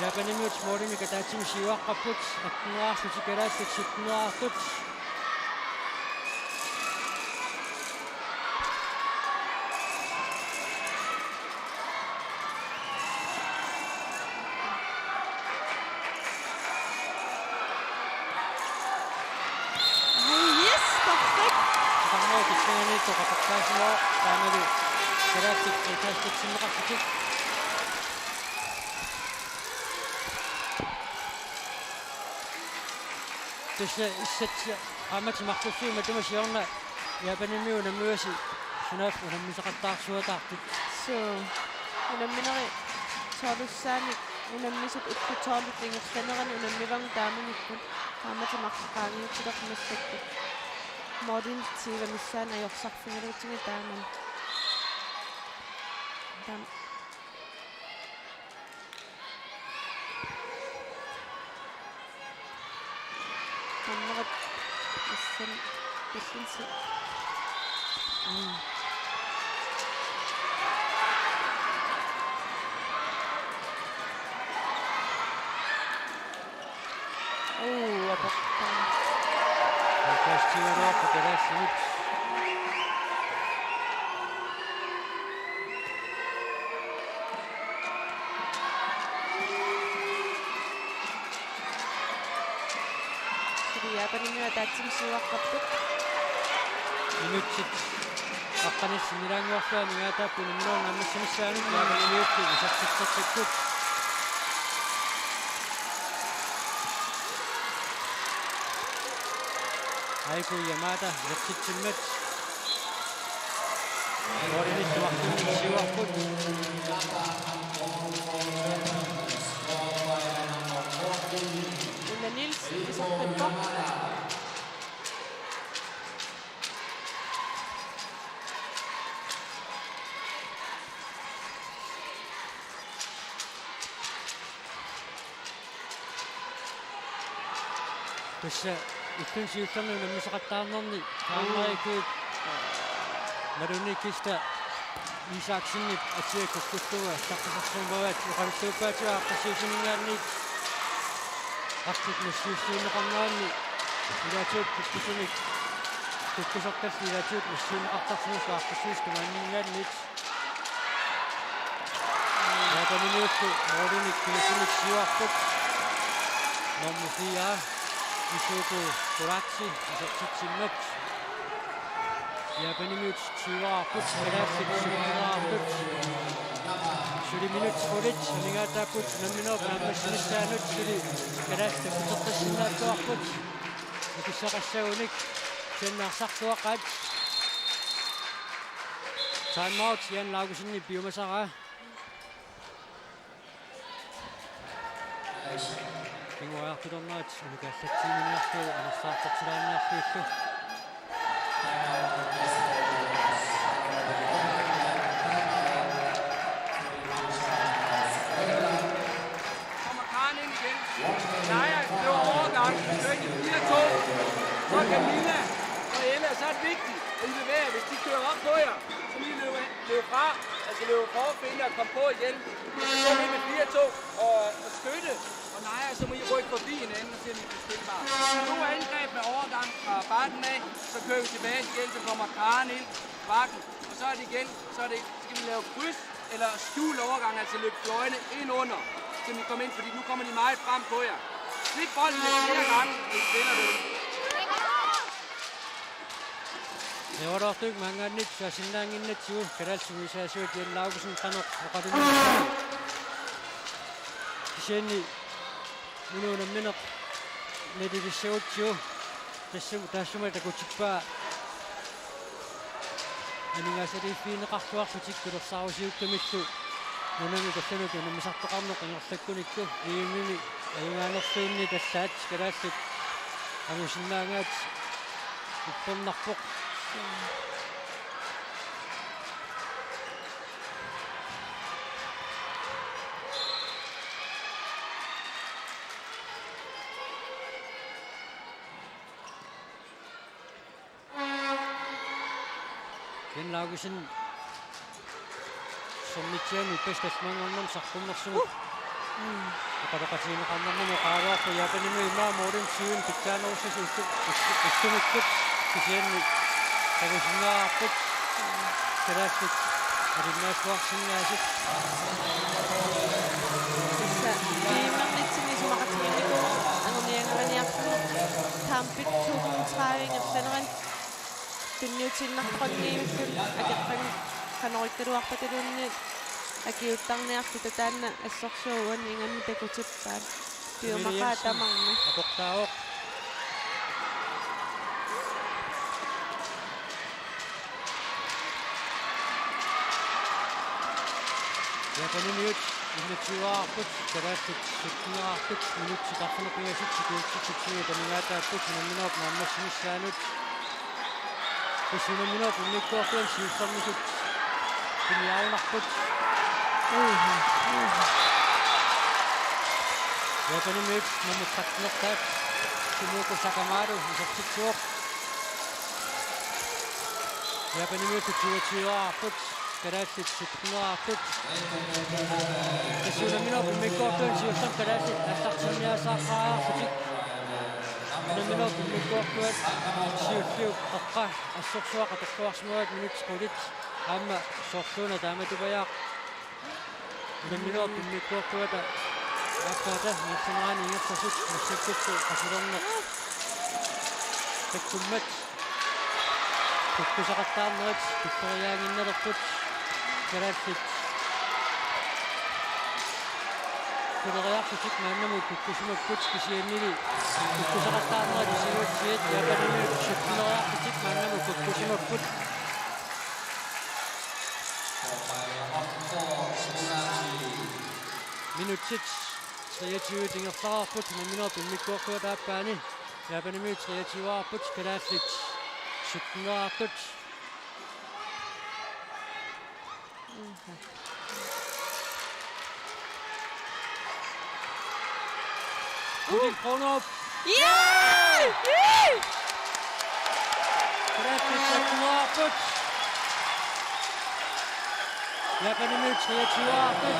Japanimiut smordimika taatsim siuaqqapput attunaarlutikalaassit 17 Toqapaqtaasimo taamadu karaattik itaastaksimneqartutik Tussa issatsia qaamatimartussuuma tumasiorna Japanimiu namuasi sunaaf unammisaqattaarsuataartut So unammineri soorlussaani unammisut uttutorlutlingersaneran unammivan taamanikkun taamatimarqaangiutsilermassakkut Martin tiivamissaan ajorsarfingaluutsinga taaman tam tammerat issan Kastivarapu perässä nyt. Japani myötätsin suokkappu. Ja nyt sit Afganissa nirangohtaa myötäppu, niin minun on nämmössä missään nyt Japani myöttiin, kun sä sit. Aiku Yamada, Yatsitsimmet. Morinit mahtunut siwakut. Ulla Nils, isakkepa. Tässä Yhden syyttänyt missä katsotaan taamaikyt Marunikista lisäksi asiakaskustua takaisin voivat joka nyt tyypäätyä aktiivisuuden niin aktiivisuuden kannalta niin lisätyöt kysymys kysymys lisätyöt missään aktiivisuuden niin ja tämä nyt Marunik kysymys sijoittu Nomusia Isuku Kuratsi, Yatsitsimmet. Japani nyt siwaput, peräsit siwaput. Syli minut skolit, ningataput, namino prammassinissa nyt syli perästä kutottasinna tuaput. Nikissakassa unik, sen narsartuaqat. Timeout, Jan Laukusinni biomasara. Pinguartutornaat unikassatsiiminartu anassaaqqorsilaanniartuikku Kommer Karen ind igen. Naja løber overgang. Kører de 4-2. Så Camilla og Ella, så er det vigtigt, at I bevæger, hvis de kører op på jer. Så lige løbe fra. Altså løbe forfinde og komme på igen. Så er vi med 4-2 og støtte. Og Naja, så må I rykke forbi hinanden og se, om I kan spille bare. Nu er angreb med overgang fra bakken af. Så kører vi tilbage igen, så kommer Karen ind bakken. Og så er det igen, så skal vi lave kryds eller skjul overgang, altså løbe fløjene ind under. Så kan vi komme ind, fordi nu kommer de meget frem på jer. Slik bolden lidt flere gange, så spiller du. Ja odottuk mangannit sasindaanginnat siu karalsumisaasuut Jan Laukusen qanoq oqadun kisenni minuunammineq nedilissuutsiu tassuma takutsippaa aningaasariiffiineqartuarlutikkulersarusiukkamitsu nunami tassanut namisartoqarneq ingerlakkunikku iimimi ayungaanertuunni tassaat kalaallut anusinnaangaat ippornarpoq Jan Laukusen sommitsiani pestasmangarnam sarpunnersugut qaqaqasiineqarnarnam qaavaarpu Japanimi immaa moorin siun pikkaanerussusu issumikkut kisianni tagusinnaarput kalaallut arinnaasuarsinnaasik Issa viimernitsini sumaqatiginniko angerniangaraniarlu taampittugun traavingersaneran tunniutinnerqanniimillun akeqqan qanorikkaluarpatalunni akiuttarniarlu tataanna assorsuuan ingammi takutippaat piumaqaa tamarni aqoqtaaoq Japanimi 21 arput kadassit 17 arput minutti tarfanaqiasit sikiltitsuga tamingaataaput minut naammassinissaanuut minut mikkuartuan siussarnisut piniaunarput Japanimik namutratnertaat Sumuko Sakamoto isartitsuoq Japanimik 22 arput kadassit 17 arput minut mikkuartuan siussam kadassit assartinniasaaqaarsutik minut mikkuartuat siulliuk qaqqa assorsuaqa tortuarsmuat minut qulit amma sorsuuna taamatupajaq minut mikkuartuata Appada nitsangaani ingersasut massakittu qasulorneq takkummat tukkusaqattaarnerit tupperiaanginnerlerput kalassit kuleriartutik maannamut tukkusumapput kisiannili tukkusaqattaarnerit isiuutsiat Japanimik sukkuleriartutik maannamut tukkusumapput minutsit 23 tingersararput minut mikkuartuat aappaani Japanimik 23 arput kalassit 17 arput Udin Kronop kalassit 17 arput Japanimik 23 arput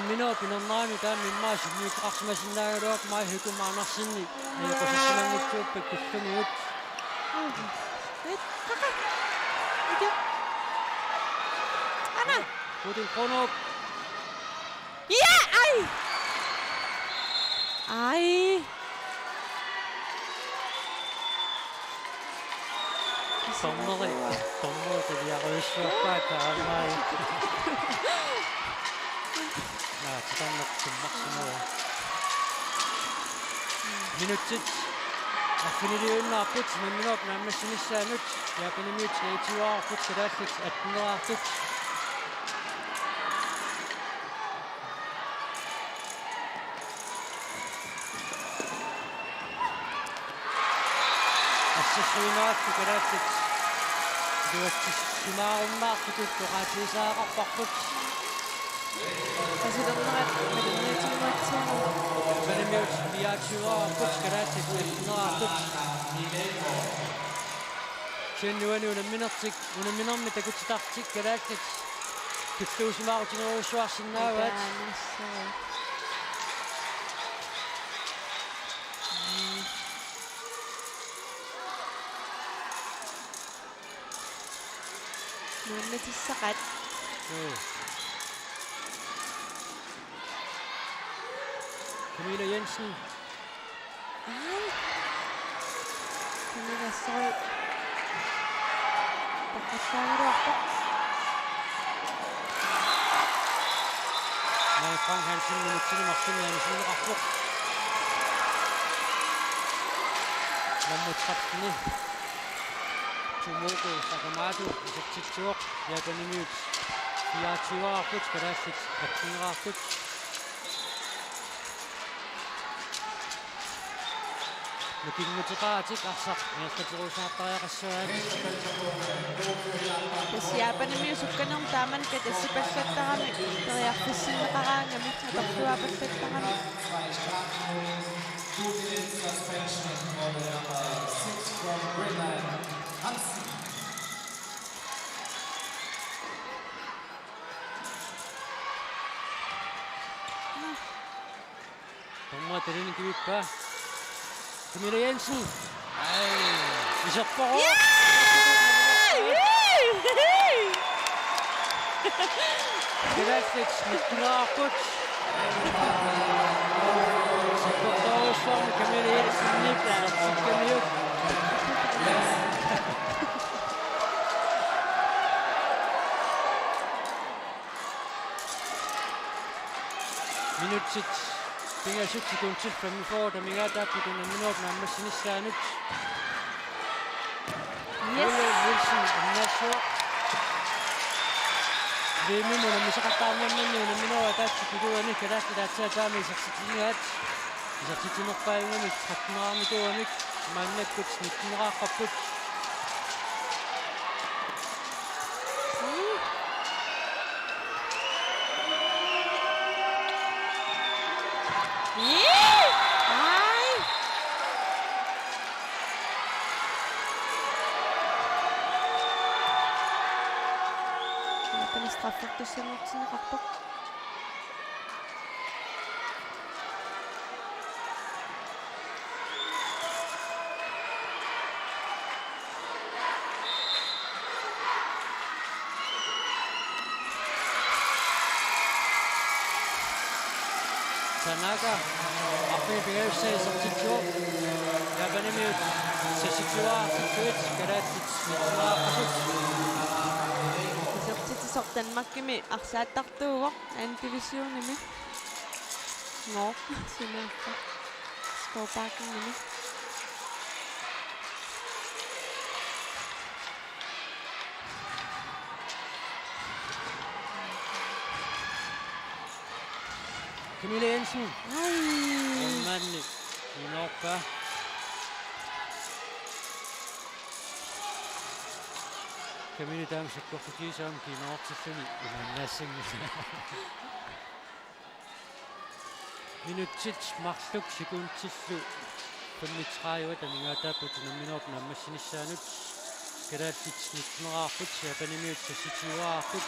minut pinannaani taan mimmaasi niuqarsimasinnaagaluaq mai hikumaanarsinni qusassimangitsuuppak kussuniut Anna Udin Kronop Ai Tommeri tiliaquissuarpaakkaramai Tannak summaksimua minutsit affiniliunnaarput minut naammassinissaanuut Japanimik 23 arput kadassit 18 arput assassuinaattu kadassit duatsissumaarummaarputut toqaatiisaaqarparput qasulornerat malinniitiluatsuugu Japanimik 24 arput kadassit 18 arput Kennuani unamminermi takutsitartik kadassit tulluusimaarutingeruussuarsinnaavat nuannatissaqat Camilla Jensen Camilla Sol Taqqattaageruarpaq Frank Hansen minutsilmarsumianisinneqarluq Lammutrappini Sumuko Sakamoto isartitsuoq Japanimik 24 arput kadassit 18 arput Nakingutiqaatik arsaq inertateruusaaqtariaqassuaat Japanimik sukkanerm taaman katassipallattarami teriarfissinneqaraangami atorluapallattarami Tomma terin kivippa Camilla Jensen isarporuq kadassit 19 arput sapportoruussuarmi Camilla Jensennik alertikkamiut minutsit pingasut sekuntit 45 tamiga taput una minut namma sinissaanut Wilson nasso Vimimo na misaqattaarnammanni una minua taatsikuluani kalaatti taatsaataami sarsitiniat isartitinerpaayngami 13-armituamik maannakkut 19-aaqqapput Straffaktussennertinerarpoq Tanaka appeni pingajussai sortittuo Japanimiut sessittuaartittuit kalaattit 19-aaqqasut Danmarkimi arsaattartuuvoq anden divisionimi no sinaffa Skovbakken-nimi Camilla Jensen Manni Inorpa Camilla taamsakkortutiisaam kiinortilluni imannassimi minutsit marluk sekuntillu 35 tamingaataaput minut nammassinissaanut kalaallit 19-aarput japanimiut sassitiuaarput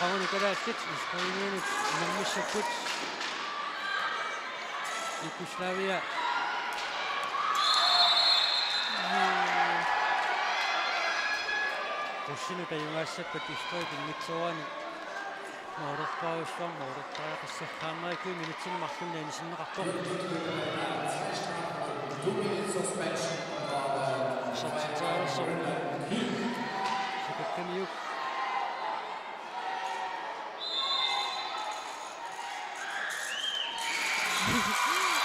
Qawni kalaattit isqainiinut nammissapput Yugoslavia Russinu tajungassappat istoitin mitsoani Maurerpaajussuar maurerpaaqassarraammaikui minutsini marlunnaani sinneqarpoq 2 minutes suspension Satsitsaarsorlu Sakakkamiuk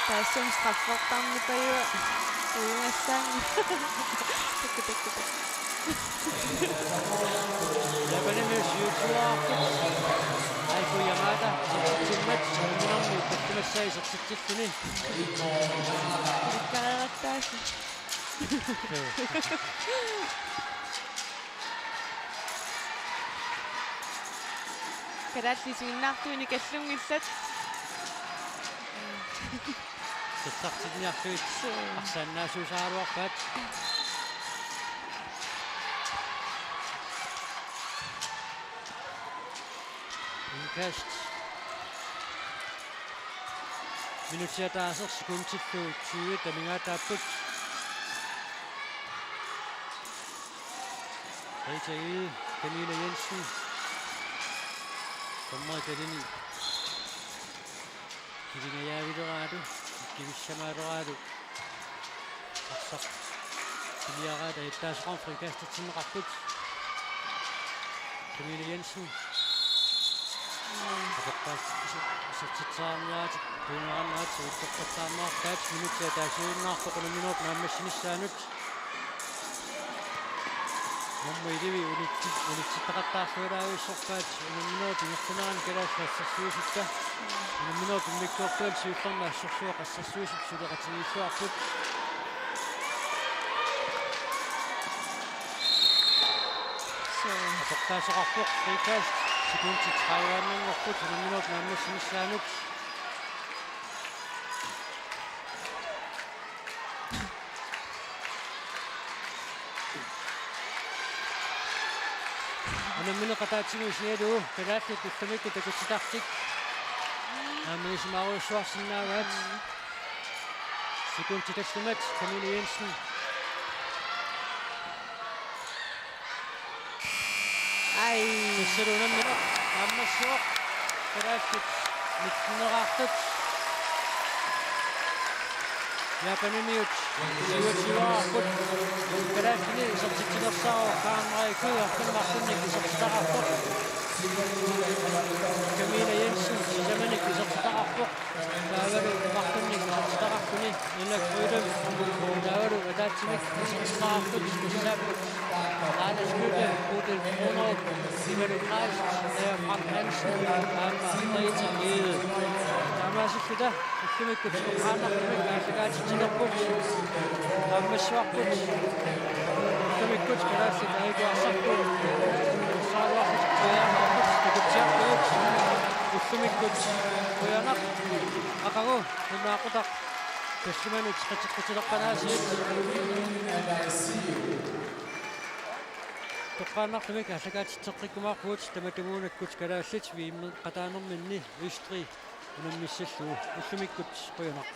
Taassuum straffaqtarnipajua uungassaangi takku Japanimius yuutuaarput Aifu Yamada sitsitsimmat minarmi takkumassai sertitsilluni ikkarerattaasi Kadallisiinnaartuini kallungillat Tatsartiniartuit arsaannaasuusaaruarpaat Inkast minutiataaser sekuntillu 20 tamingaataapput Rita Yde Camilla Jensen Kommer kalini Kivinajaavideraatu Kivissamaaderaatu Arsaq Piliaraata ittaasqorn frikastatsinneqarput Camilla Jensen Satsitsaarniaat Puunerarnaat uittortartaarmaartaat minutia taasuinnaarpoq 1 minut naammassinissaanuut Mommuidivi unitsittaqattaarsuulaajuissorpaat 1 minut ingertunerani kalaassassarsuusitta 1 minut mikkuortual siullernaassorsuo qassarsuusip suleqatigiilluarput Aportaasoqarpoq frikast sekuntit 30-annangorput 1 minut naammassinissaanuut Anamina qataatinuusnialu kalaattit uttamikku takutsitartik Aamanisimaaruussuarsinnaagaat sekuntitallumat Camilla Jensen Tissalunamminaq aammassuoq kalaattit mitnerartut Japanimiut, 27 år, kun Gaddafi som Tinosao, Karen Marie Køger, kun Markunik, som Starapuk. Camilla Jensen, Jamanik, som Starapuk. Der var det Markunik, som Starapuni, Ella Krydem. Der var det Adatimik, som Starapuk, Skusabuk. Anna Skylde, Bodil Kronov, Sivelu Kreist, Frank Hansen, Greta Ede. Damasi sudah, Kumik Kutsukana, Kumik Asagaj Tinapuk, Amma Swapuk, Kumik Kutskara Sidaigo Asapuk, Sarwafus Kuyanapuk, Kutjapuk, Kumik Kuts Kuyanak, Akago, Nunakutak, Kusumanuk, Kutsukapanasi. Tukana Kumik Asagaj Tsakrikumak Woods, Tamatumun Kutskara Sits, vi Katanum Mini, Østrig. Unum missillu, ussumikut qoyunaq.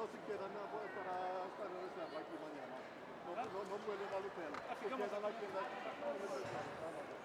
no si quedan para reserva aquí mañana. No vuelven al hotel. Se quedan aquí en la...